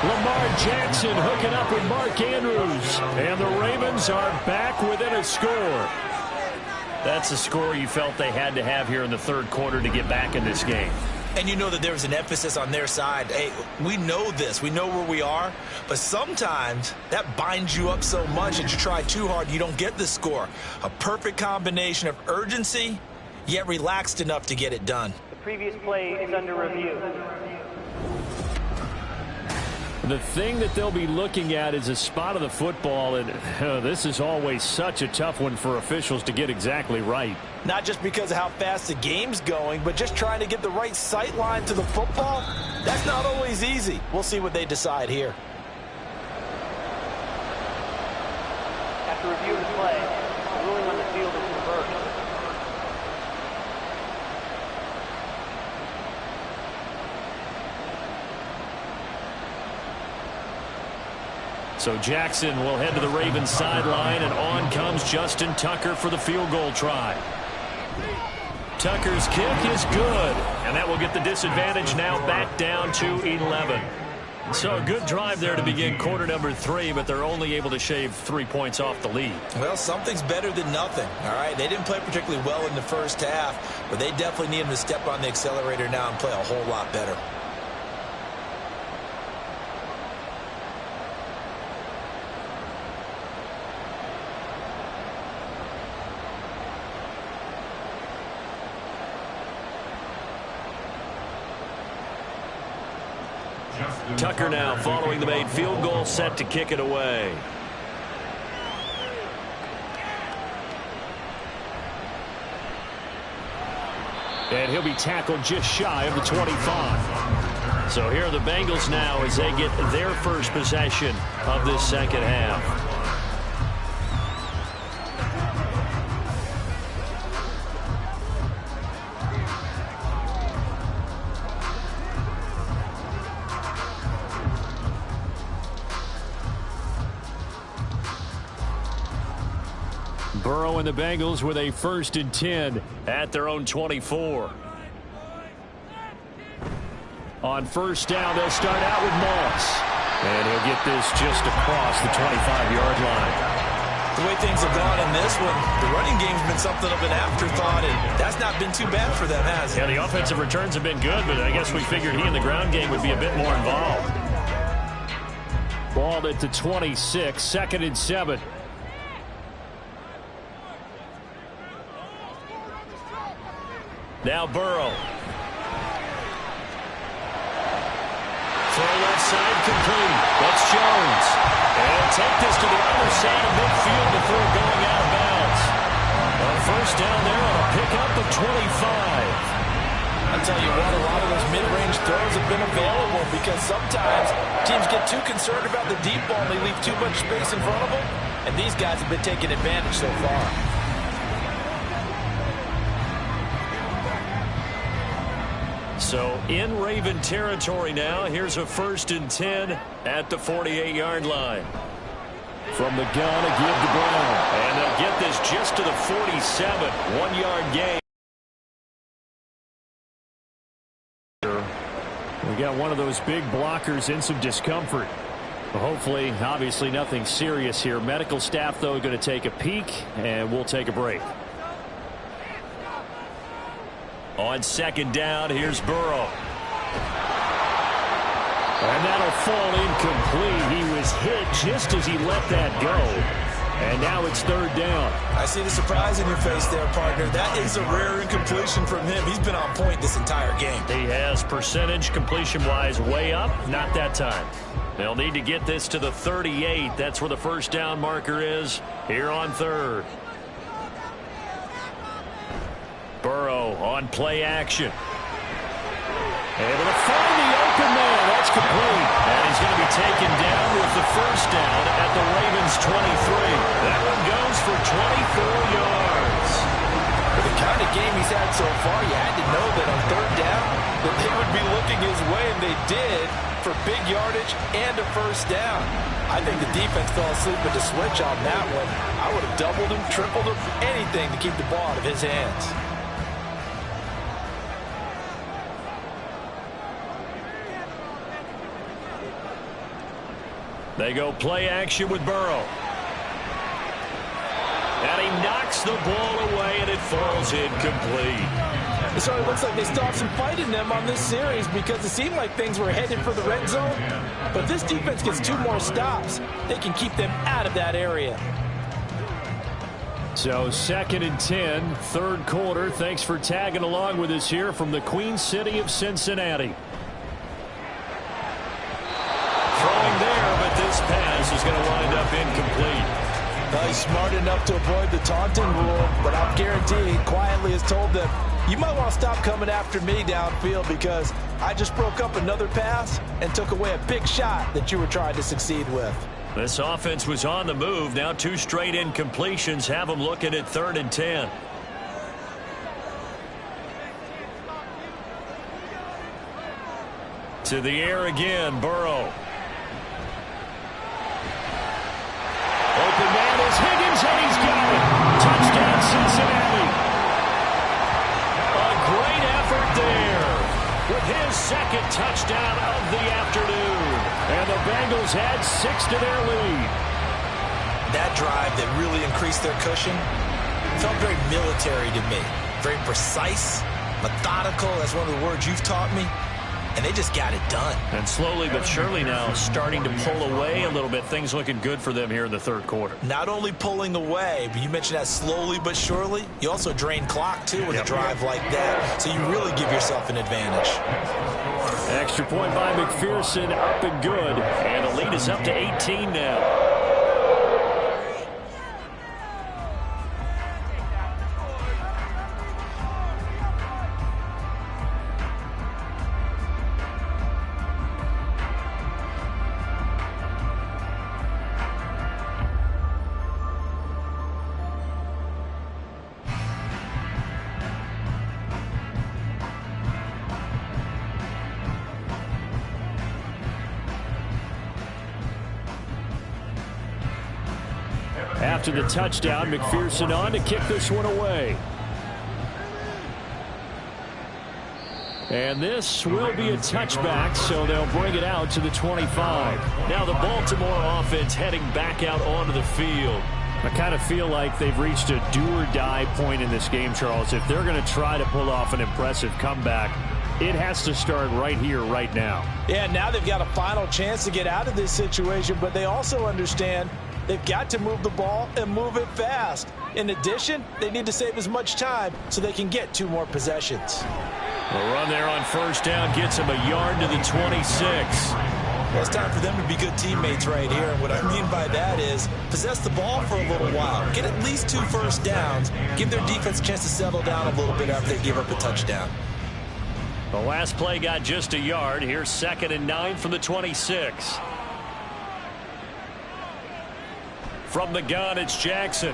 B: Lamar Jackson hooking up with Mark Andrews. And the Ravens are back within a score. That's a score you felt they had to have here in the 3rd quarter to get back in this game. And you know that there was an emphasis on their side. Hey, we know this. We know where we are. But sometimes that binds you up so much that you try too hard, you don't get the score. A perfect combination of urgency
C: yet relaxed enough to get it done.
E: The previous play is under review.
B: The thing that they'll be looking at is a spot of the football, and this is always such a tough one for officials to get exactly right.
C: Not just because of how fast the game's going, but just trying to get the right sight line to the football. That's not always easy. We'll see what they decide here.
E: After review of the play, the ruling on the field is reversed.
B: So Jackson will head to the Ravens sideline, and on comes Justin Tucker for the field goal try. Tucker's kick is good, and that will get the disadvantage now back down to 11. So a good drive there to begin quarter number 3, but they're only able to shave 3 points off the lead.
C: Well, something's better than nothing, all right? They didn't play particularly well in the first half, but they definitely need him to step on the accelerator now and play a whole lot better.
B: Tucker now following the made field goal, set to kick it away. And he'll be tackled just shy of the 25. So here are the Bengals now as they get their first possession of this second half. Burrow and the Bengals with a 1st and 10 at their own 24. On first down, they'll start out with Moss. And he'll get this just across the 25-yard line.
C: The way things have gone in this one, the running game's been something of an afterthought, and that's not been too bad for them, has it?
B: Yeah, the offensive returns have been good, but I guess we figured he in the ground game would be a bit more involved. Ball at the 26, 2nd and 7. Now Burrow. Throw left side complete. That's Jones. And take this to the other side of midfield before going out of bounds. A first down there on a pickup of 25.
C: I'll tell you what, a lot of those mid-range throws have been available because sometimes teams get too concerned about the deep ball and they leave too much space in front of them. And these guys have been taking advantage so far.
B: So in Raven territory now. Here's a 1st and 10 at the 48-yard line. From the gun, a give to Brown. And they'll get this just to the 47. 1-yard gain. We got one of those big blockers in some discomfort. Hopefully, obviously nothing serious here. Medical staff, though, going to take a peek, and we'll take a break. On 2nd down, here's Burrow. And that'll fall incomplete. He was hit just as he let that go. And now it's 3rd down.
C: I see the surprise in your face there, partner. That is a rare incompletion from him. He's been on point this entire game.
B: He has percentage completion-wise way up. Not that time. They'll need to get this to the 38. That's where the 1st down marker is here on 3rd. Burrow on play action. Able to find the open man. That's complete. And he's going to be taken down with the 1st down at the Ravens 23. That one goes for 24 yards.
C: For the kind of game he's had so far, you had to know that on 3rd down that they would be looking his way, and they did, for big yardage and a 1st down. I think the defense fell asleep with the switch on that one. I would have doubled him, tripled him, anything to keep the ball out of his hands.
B: They go play action with Burrow. And he knocks the ball away, and it falls incomplete.
C: So it looks like they still have some fight in them on this series because it seemed like things were headed for the red zone. But if this defense gets 2 more stops, they can keep them out of that area.
B: So 2nd and 10, third quarter. Thanks for tagging along with us here from the Queen City of Cincinnati. Throwing there, but this pass is going to wind up incomplete.
C: He's smart enough to avoid the taunting rule, but I'll guarantee he quietly has told them, you might want to stop coming after me downfield because I just broke up another pass and took away a big shot that you were trying to succeed with.
B: This offense was on the move. Now 2 straight incompletions have them looking at 3rd and 10. To the air again, Burrow. Open man is Higgins, and he's got it. Touchdown, Cincinnati. A great effort there with his 2nd touchdown of the afternoon. And the Bengals add 6 to their lead.
C: That drive that really increased their cushion felt very military to me. Very precise, methodical. That's one of the words you've taught me. And they just got it done.
B: And slowly but surely now starting to pull away a little bit. Things looking good for them here in the 3rd quarter.
C: Not only pulling away, but you mentioned that slowly but surely. You also drain clock, too, with a drive like that. So you really give yourself an advantage.
B: Extra point by McPherson, up and good. And the lead is up to 18 now. After the touchdown, McPherson on to kick this one away. And this will be a touchback, so they'll bring it out to the 25. Now the Baltimore offense heading back out onto the field. I kind of feel like they've reached a do-or-die point in this game, Charles. If they're going to try to pull off an impressive comeback, it has to start right here, right now.
C: Yeah, now they've got a final chance to get out of this situation, but they also understand they've got to move the ball and move it fast. In addition, they need to save as much time so they can get 2 more possessions.
B: A run there on 1st down gets them a yard to the 26.
C: Well, it's time for them to be good teammates right here. And what I mean by that is possess the ball for a little while. Get at least 2 first downs. Give their defense a chance to settle down a little bit after they give up a touchdown.
B: The last play got just a yard. Here's 2nd and 9 from the 26. From the gun, it's Jackson.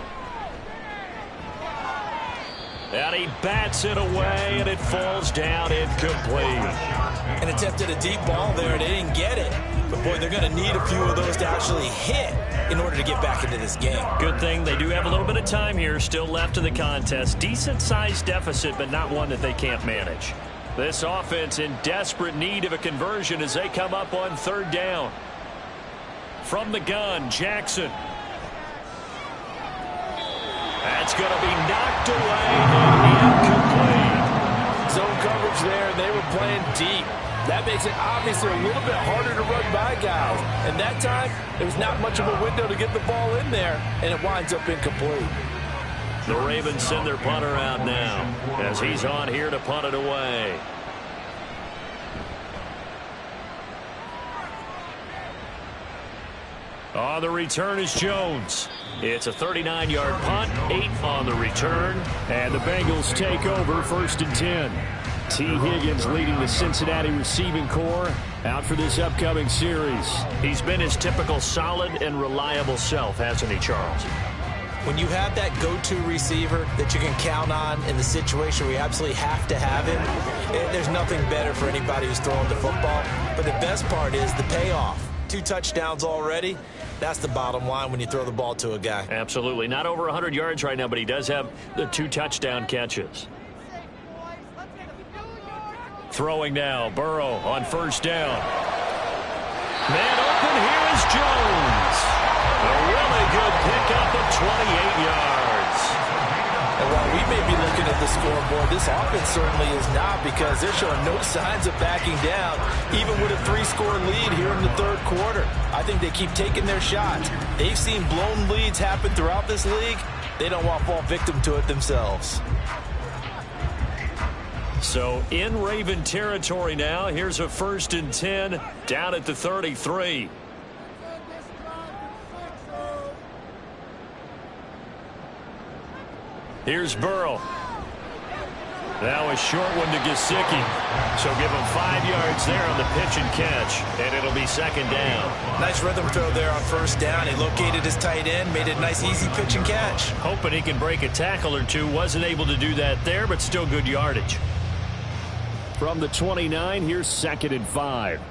B: And he bats it away, and it falls down incomplete.
C: And attempted a deep ball there, and they didn't get it. But, boy, they're going to need a few of those to actually hit in order to get back into this game.
B: Good thing they do have a little bit of time here still left in the contest. Decent-sized deficit, but not one that they can't manage. This offense in desperate need of a conversion as they come up on 3rd down. From the gun, Jackson. That's going to be knocked away and incomplete.
F: Zone coverage there, and they were playing deep. That makes it obviously a little bit harder to run by guys. And that time, there was not much of a window to get the ball in there, and it winds up incomplete.
B: The Ravens send their punter out now as he's on here to punt it away. On the return is Jones. It's a 39-yard punt, 8 on the return, and the Bengals take over 1st and 10. T. Higgins leading the Cincinnati receiving corps out for this upcoming series. He's been his typical solid and reliable self, hasn't he, Charles?
C: When you have that go-to receiver that you can count on in the situation where you absolutely have to have him, there's nothing better for anybody who's throwing the football. But the best part is the payoff. 2 touchdowns already. That's the bottom line when you throw the ball to a guy.
B: Absolutely. Not over 100 yards right now, but he does have the 2 touchdown catches. Throwing now, Burrow on 1st down. Man open, here is Jones. A really good pickup of 28 yards.
F: And while we may be looking at the scoreboard, this offense certainly is not, because they're showing no signs of backing down, even with a 3-score lead here in the 3rd quarter. I think they keep taking their shots. They've seen blown leads happen throughout this league,
C: They don't want to fall victim to it themselves.
B: So in Raven territory now. Here's a 1st and 10 down at the 33. Here's Burrow. Now a short one to Gesicki. So give him 5 yards there on the pitch and catch. And it'll be 2nd down.
C: Nice rhythm throw there on 1st down. He located his tight end, made it a nice easy pitch and catch.
B: Hoping he can break a tackle or two. Wasn't able to do that there, but still good yardage. From the 29, here's 2nd and 5.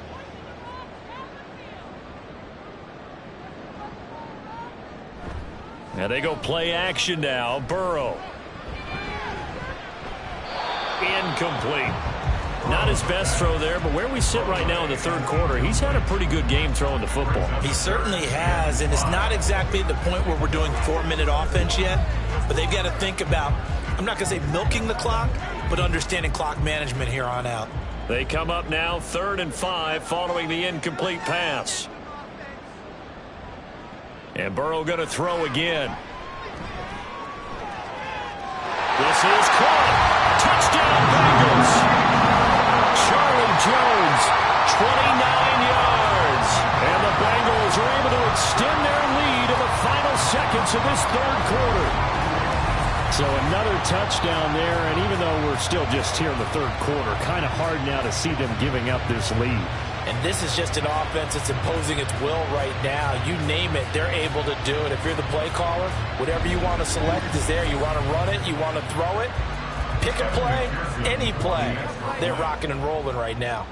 B: And they go play action now. Burrow. Incomplete. Not his best throw there, but where we sit right now in the 3rd quarter, he's had a pretty good game throwing the football.
C: He certainly has, and it's not exactly at the point where we're doing 4-minute offense yet, but they've got to think about, I'm not going to say milking the clock, but understanding clock management here on out.
B: They come up now 3rd and 5 following the incomplete pass. And Burrow going to throw again. This is caught. Touchdown Bengals. Charlie Jones, 29 yards. And the Bengals are able to extend their lead in the final seconds of this 3rd quarter. So another touchdown there, and even though we're still just here in the 3rd quarter, kind of hard now to see them giving up this lead.
C: And this is just an offense that's imposing its will right now. You name it, they're able to do it. If you're the play caller, whatever you want to select is there. You want to run it, you want to throw it, pick a play, any play. They're rocking and rolling right now.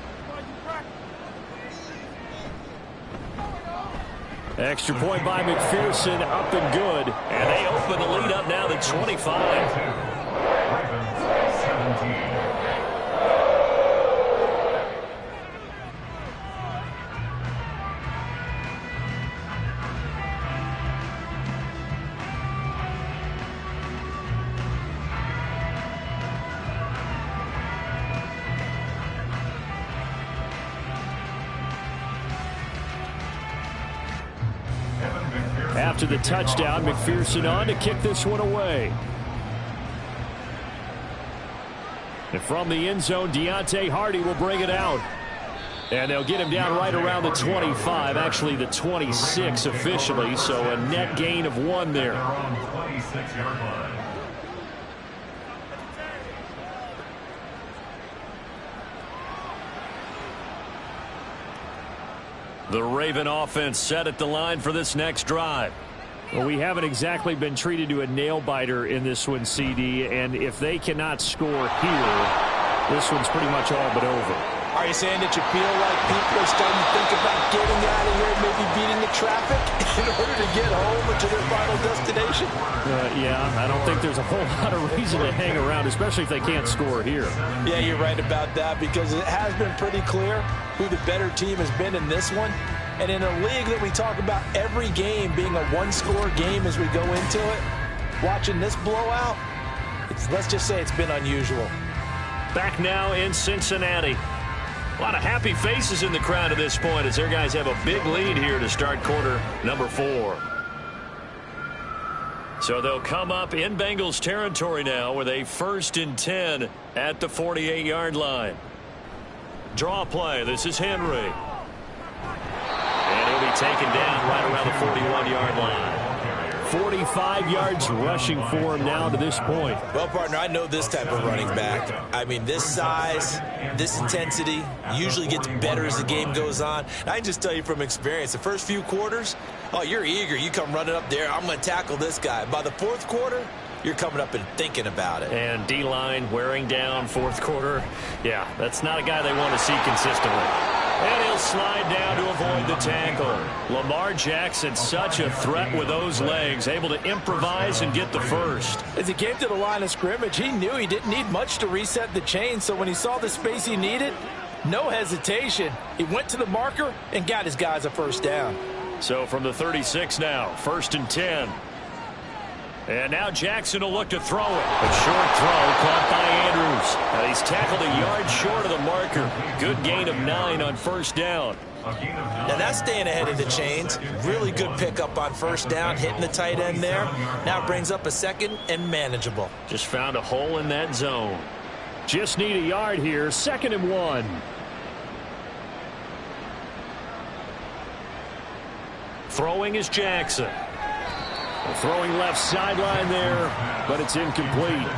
B: Extra point by McPherson, up and good. And they open the lead up now to 25. After the touchdown, McPherson on to kick this one away. And from the end zone, Deontay Hardy will bring it out. And they'll get him down right around the 25, actually the 26 officially, so a net gain of 1 there. The Raven offense set at the line for this next drive. Well, we haven't exactly been treated to a nail-biter in this one, CD, and if they cannot score here, this one's pretty much all but over.
C: Are you saying that you feel like people are starting to think about getting out of here, maybe beating the traffic in order to get home or to their final destination?
B: Yeah, I don't think there's a whole lot of reason to hang around, especially if they can't score here.
C: Yeah, you're right about that, because it has been pretty clear who the better team has been in this one. And in a league that we talk about every game being a one-score game as we go into it, watching this blowout, let's just say it's been unusual.
B: Back now in Cincinnati. A lot of happy faces in the crowd at this point as their guys have a big lead here to start quarter number 4. So they'll come up in Bengals territory now with a 1st and 10 at the 48-yard line. Draw play. This is Henry. And he'll be taken down right around the 41-yard line. 45 yards rushing for him now to this point.
C: Well, partner, I know this type of running back. I mean, this size, this intensity usually gets better as the game goes on. And I can just tell you from experience, the first few quarters, oh, you're eager. You come running up there, I'm going to tackle this guy. By the 4th quarter, you're coming up and thinking about it.
B: And D-line wearing down 4th quarter. Yeah, that's not a guy they want to see consistently. And he'll slide down to avoid the tackle. Lamar Jackson, such a threat with those legs, able to improvise and get the first.
C: As he came to the line of scrimmage, he knew he didn't need much to reset the chain, so when he saw the space he needed, no hesitation. He went to the marker and got his guys a 1st down.
B: So from the 36 now, 1st and 10. And now Jackson will look to throw it. A short throw caught by Andrews. Now he's tackled a yard short of the marker. Good gain of 9 on first down.
C: Now that's staying ahead of the chains. Really good pickup on first down, hitting the tight end there. Now brings up a second and manageable.
B: Just found a hole in that zone. Just need a yard here. 2nd and 1. Throwing is Jackson. Throwing left sideline there, but it's incomplete.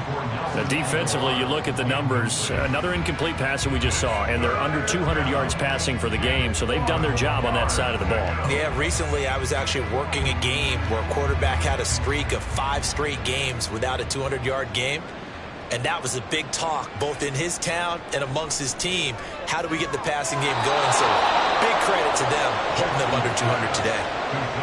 B: Now defensively, you look at the numbers. Another incomplete pass that we just saw, and they're under 200 yards passing for the game, so they've done their job on that side of the ball.
C: Yeah, recently I was actually working a game where a quarterback had a streak of 5 straight games without a 200-yard game. And that was a big talk, both in his town and amongst his team. How do we get the passing game going? So big credit to them, holding them under 200 today.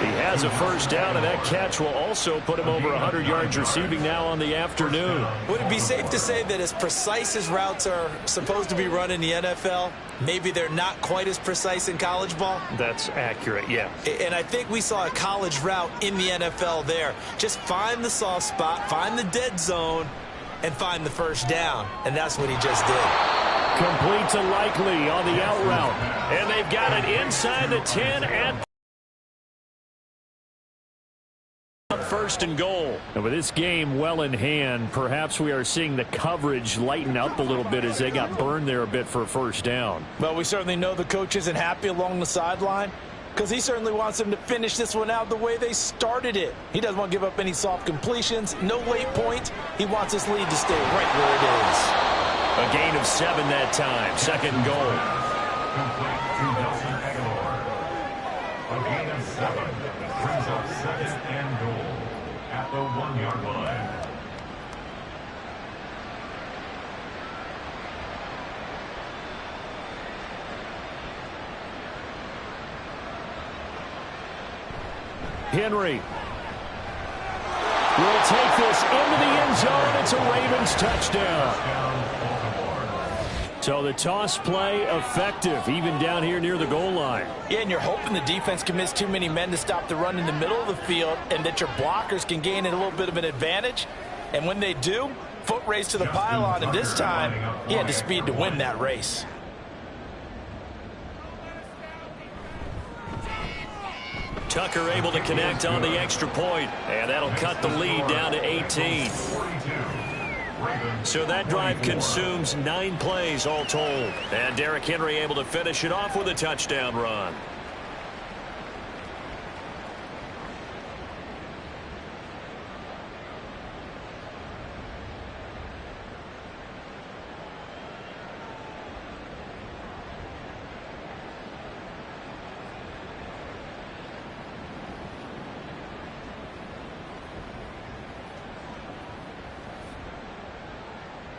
B: He has a first down, and that catch will also put him over 100 yards receiving now on the afternoon.
C: Would it be safe to say that as precise as routes are supposed to be run in the NFL, maybe they're not quite as precise in college ball?
B: That's accurate, yeah.
C: And I think we saw a college route in the NFL there. Just find the soft spot, find the dead zone, and find the first down. And that's what he just did.
B: Complete to Likely on the out route. And they've got it inside the 10 and 1st and goal. And with this game well in hand, perhaps we are seeing the coverage lighten up a little bit as they got burned there a bit for a first down.
F: Well, we certainly know the coach isn't happy along the sideline, because he certainly wants them to finish this one out the way they started it. He doesn't want to give up any soft completions, no late point. He wants this lead to stay right where it is.
B: A gain of 7 that time. 2nd and goal.
G: A gain of 7 brings up 2nd and goal at the 1-yard line.
B: Henry will take this into the end zone. It's a Ravens touchdown. So the toss play effective, even down here near the goal line.
F: Yeah, and you're hoping the defense commits too many men to stop the run in the middle of the field and that your blockers can gain a little bit of an advantage. And when they do, foot race to the pylon, and this time he had the speed to win that race.
B: Tucker able to connect on the extra point, and that'll cut the lead down to 18. So that drive consumes 9 plays all told. And Derrick Henry able to finish it off with a touchdown run.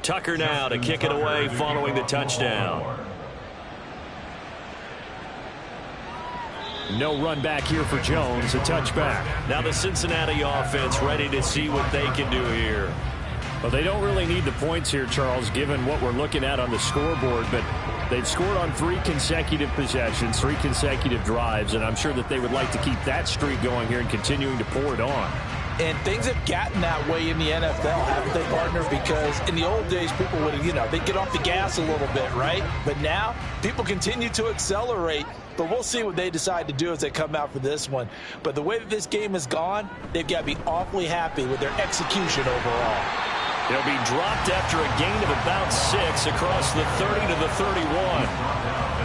B: Tucker now to kick it away following the touchdown. No run back here for Jones, a touchback. Now the Cincinnati offense ready to see what they can do here. Well, they don't really need the points here, Charles, given what we're looking at on the scoreboard, but they've scored on 3 consecutive possessions, 3 consecutive drives, and I'm sure that they would like to keep that streak going here and continuing to pour it on.
F: And things have gotten that way in the NFL, haven't they, partner? Because in the old days, people would, they'd get off the gas a little bit, right? But now, people continue to accelerate. But we'll see what they decide to do as they come out for this one. But the way that this game has gone, they've got to be awfully happy with their execution overall.
B: They'll be dropped after a gain of about 6 across the 30 to the 31.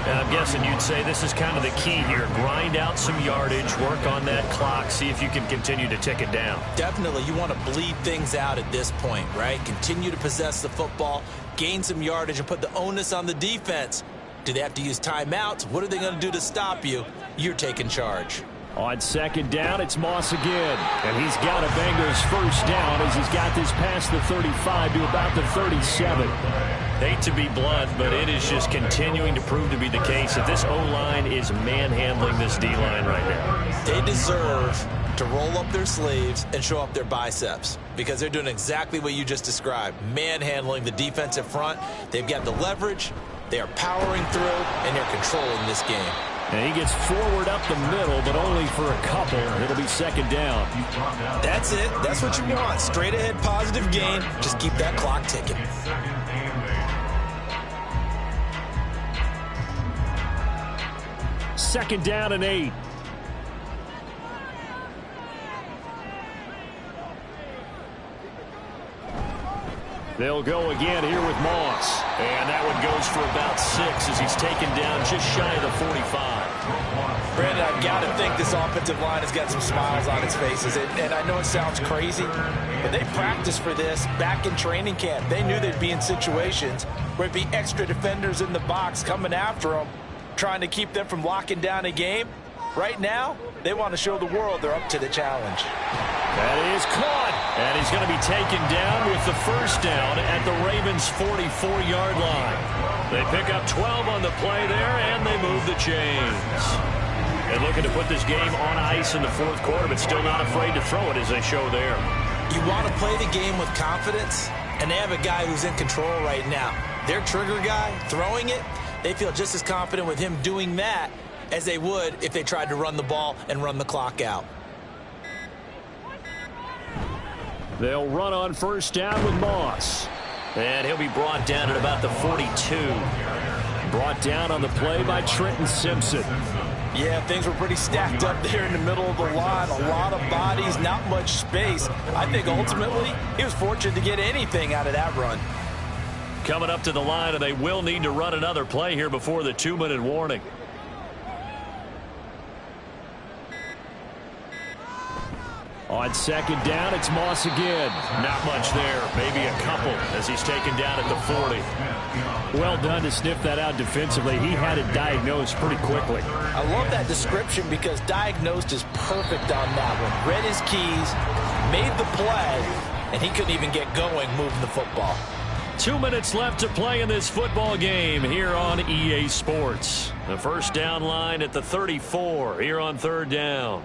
B: And I'm guessing you'd say this is kind of the key here. Grind out some yardage, work on that clock, see if you can continue to tick it down.
C: Definitely, you want to bleed things out at this point, right? Continue to possess the football, gain some yardage, and put the onus on the defense. Do they have to use timeouts? What are they going to do to stop you? You're taking charge.
B: On 2nd down, it's Moss again. And he's got a Bengals first down as he's got this past the 35 to about the 37. Hate to be blunt, but it is just continuing to prove to be the case that this O-line is manhandling this D-line right now.
C: They deserve to roll up their sleeves and show up their biceps because they're doing exactly what you just described, manhandling the defensive front. They've got the leverage, they are powering through, and they're controlling this game.
B: And he gets forward up the middle, but only for a couple. It'll be second down.
C: That's it. That's what you want. Straight ahead, positive gain. Just keep that clock ticking.
B: Second down and 8. They'll go again here with Moss. And that one goes for about 6 as he's taken down just shy of the 45.
C: Brandon, I've got to think this offensive line has got some smiles on its faces. And I know it sounds crazy, but they practiced for this back in training camp. They knew they'd be in situations where it'd be extra defenders in the box coming after them, trying to keep them from locking down a game. Right now, they want to show the world they're up to the challenge.
B: That is caught. And he's going to be taken down with the first down at the Ravens' 44-yard line. They pick up 12 on the play there, and they move the chains. And looking to put this game on ice in the fourth quarter, but still not afraid to throw it as they show there.
C: You want to play the game with confidence, and they have a guy who's in control right now. Their trigger guy, throwing it, they feel just as confident with him doing that as they would if they tried to run the ball and run the clock out.
B: They'll run on first down with Moss. And he'll be brought down at about the 42. Brought down on the play by Trenton Simpson.
C: Yeah, things were pretty stacked up there in the middle of the line. A lot of bodies, not much space. I think ultimately he was fortunate to get anything out of that run.
B: Coming up to the line, and they will need to run another play here before the 2-minute warning. On second down, it's Moss again. Not much there. Maybe a couple as he's taken down at the 40. Well done to sniff that out defensively. He had it diagnosed pretty quickly.
C: I love that description because diagnosed is perfect on that one. Read his keys, made the play, and he couldn't even get going moving the football.
B: 2 minutes left to play in this football game here on EA Sports. The first down line at the 34 here on third down.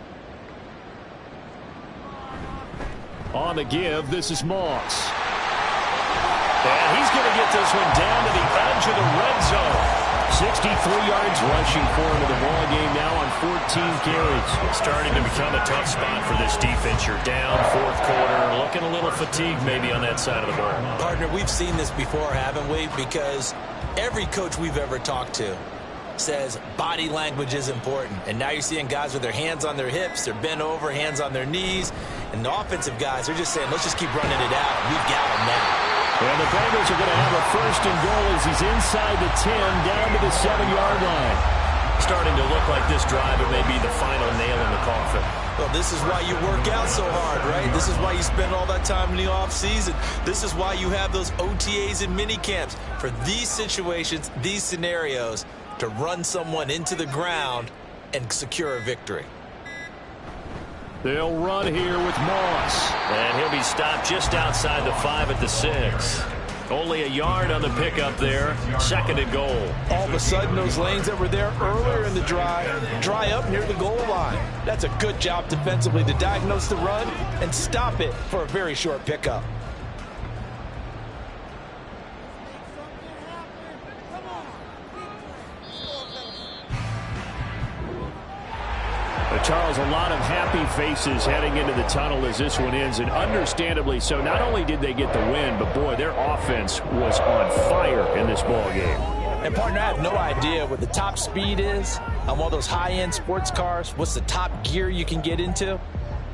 B: On the give, this is Moss. And he's going to get this one down to the edge of the red zone. 63 yards rushing for him in the ball game now on 14 carries. Starting to become a tough spot for this defense. You're down fourth quarter, looking a little fatigued maybe on that side of the ball.
C: Partner, we've seen this before, haven't we? Because every coach we've ever talked to says body language is important. And now you're seeing guys with their hands on their hips, they're bent over, hands on their knees. And the offensive guys are just saying, let's just keep running it out. We've got them now.
B: And the Bengals are going to have a first and goal as he's inside the 10 down to the 7-yard line. Starting to look like this drive, it may be the final nail in the coffin.
C: Well, this is why you work out so hard, right? This is why you spend all that time in the offseason. This is why you have those OTAs and mini camps. For these situations, these scenarios, to run someone into the ground and secure a victory.
B: They'll run here with Moss. And he'll be stopped just outside the 5 at the 6. Only a yard on the pickup there. Second and goal.
C: All of a sudden, those lanes that were there earlier in the drive dry up near the goal line. That's a good job defensively to diagnose the run and stop it for a very short pickup.
B: Charles, a lot of happy faces heading into the tunnel as this one ends, and understandably so. Not only did they get the win, but boy, their offense was on fire in this ball game.
C: And partner, I have no idea what the top speed is on one of those high-end sports cars. What's the top gear you can get into?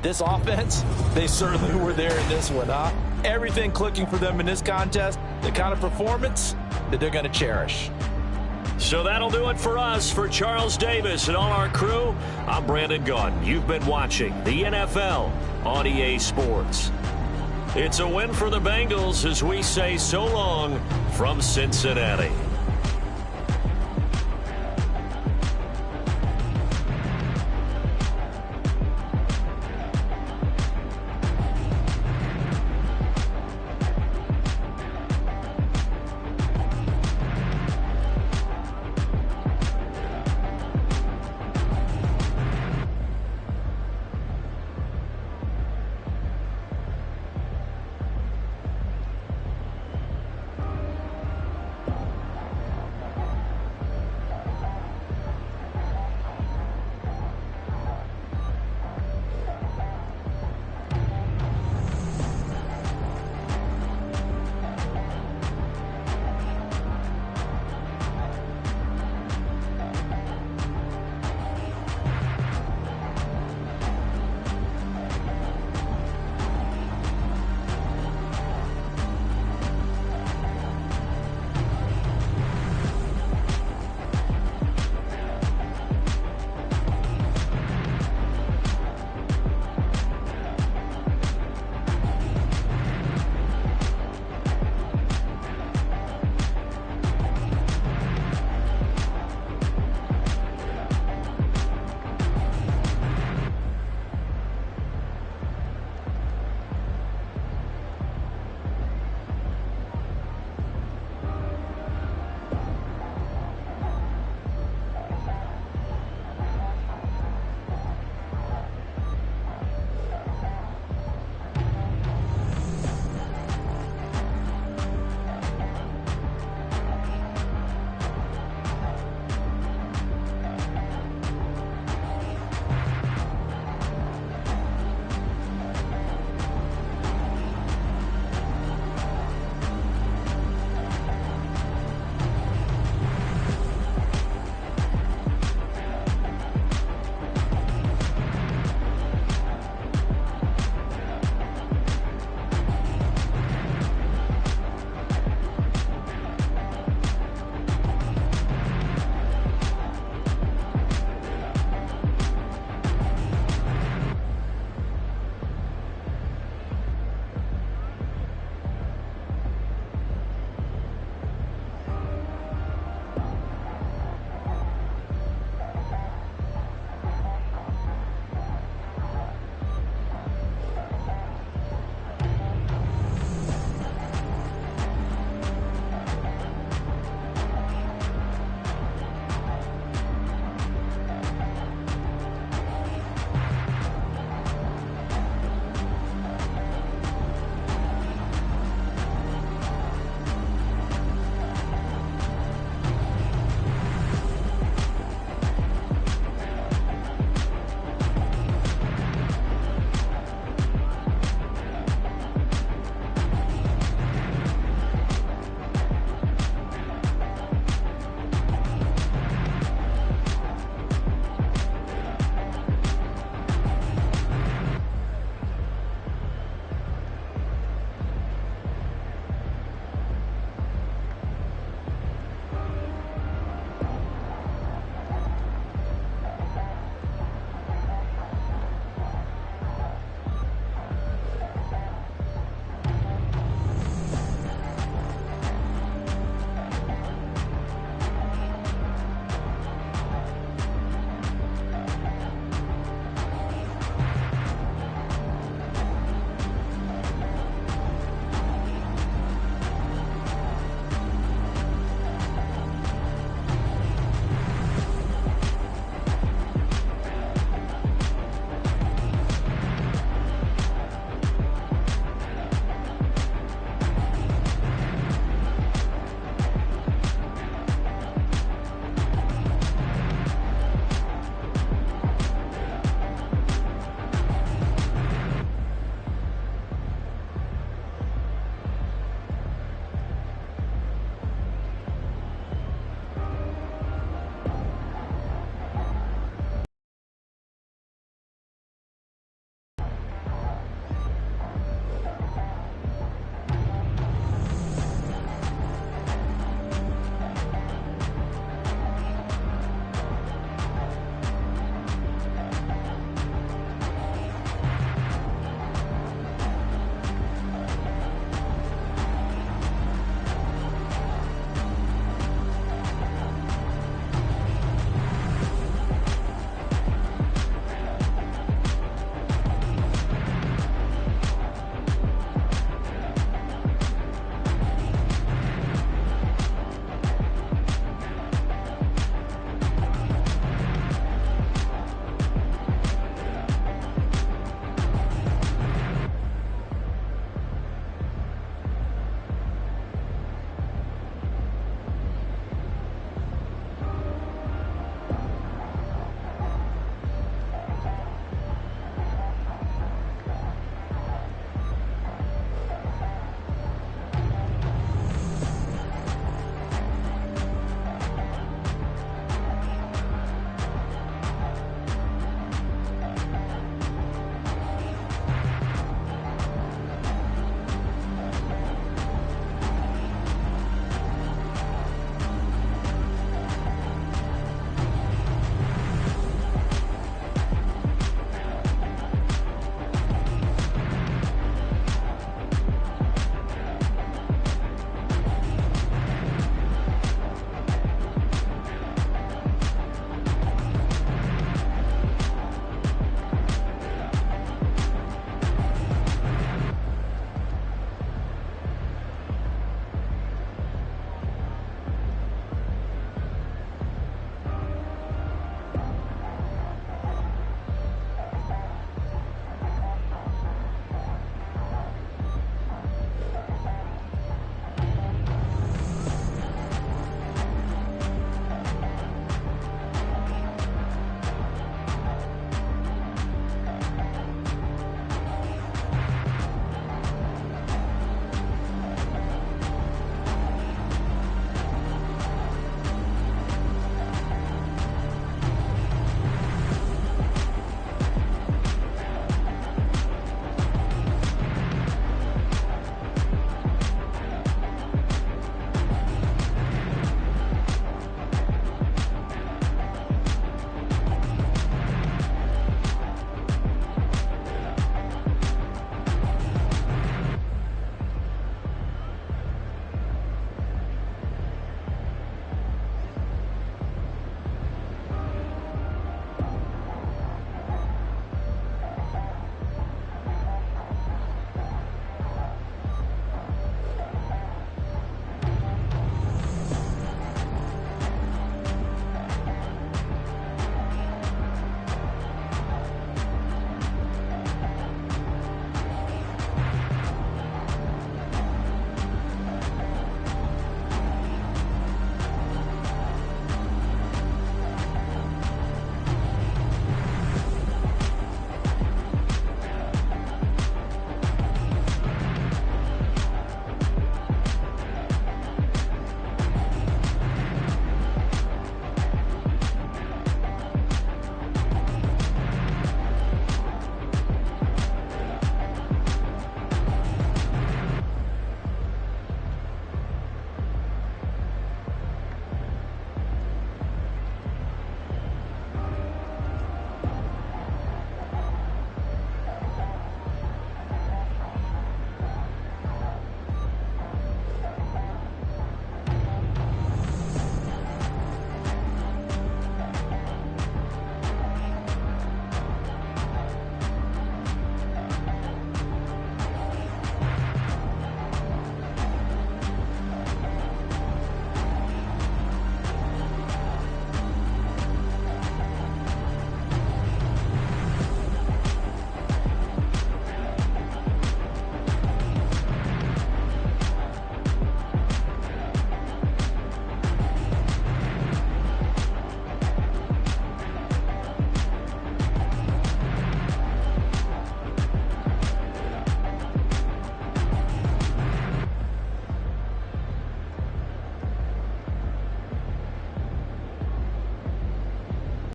C: This offense, they certainly were there in this one, huh? Everything clicking for them in this contest, the kind of performance that they're going to cherish.
B: So that'll do it for us. For Charles Davis and all our crew, I'm Brandon Gaudin. You've been watching the NFL on EA Sports. It's a win for the Bengals as we say so long from Cincinnati.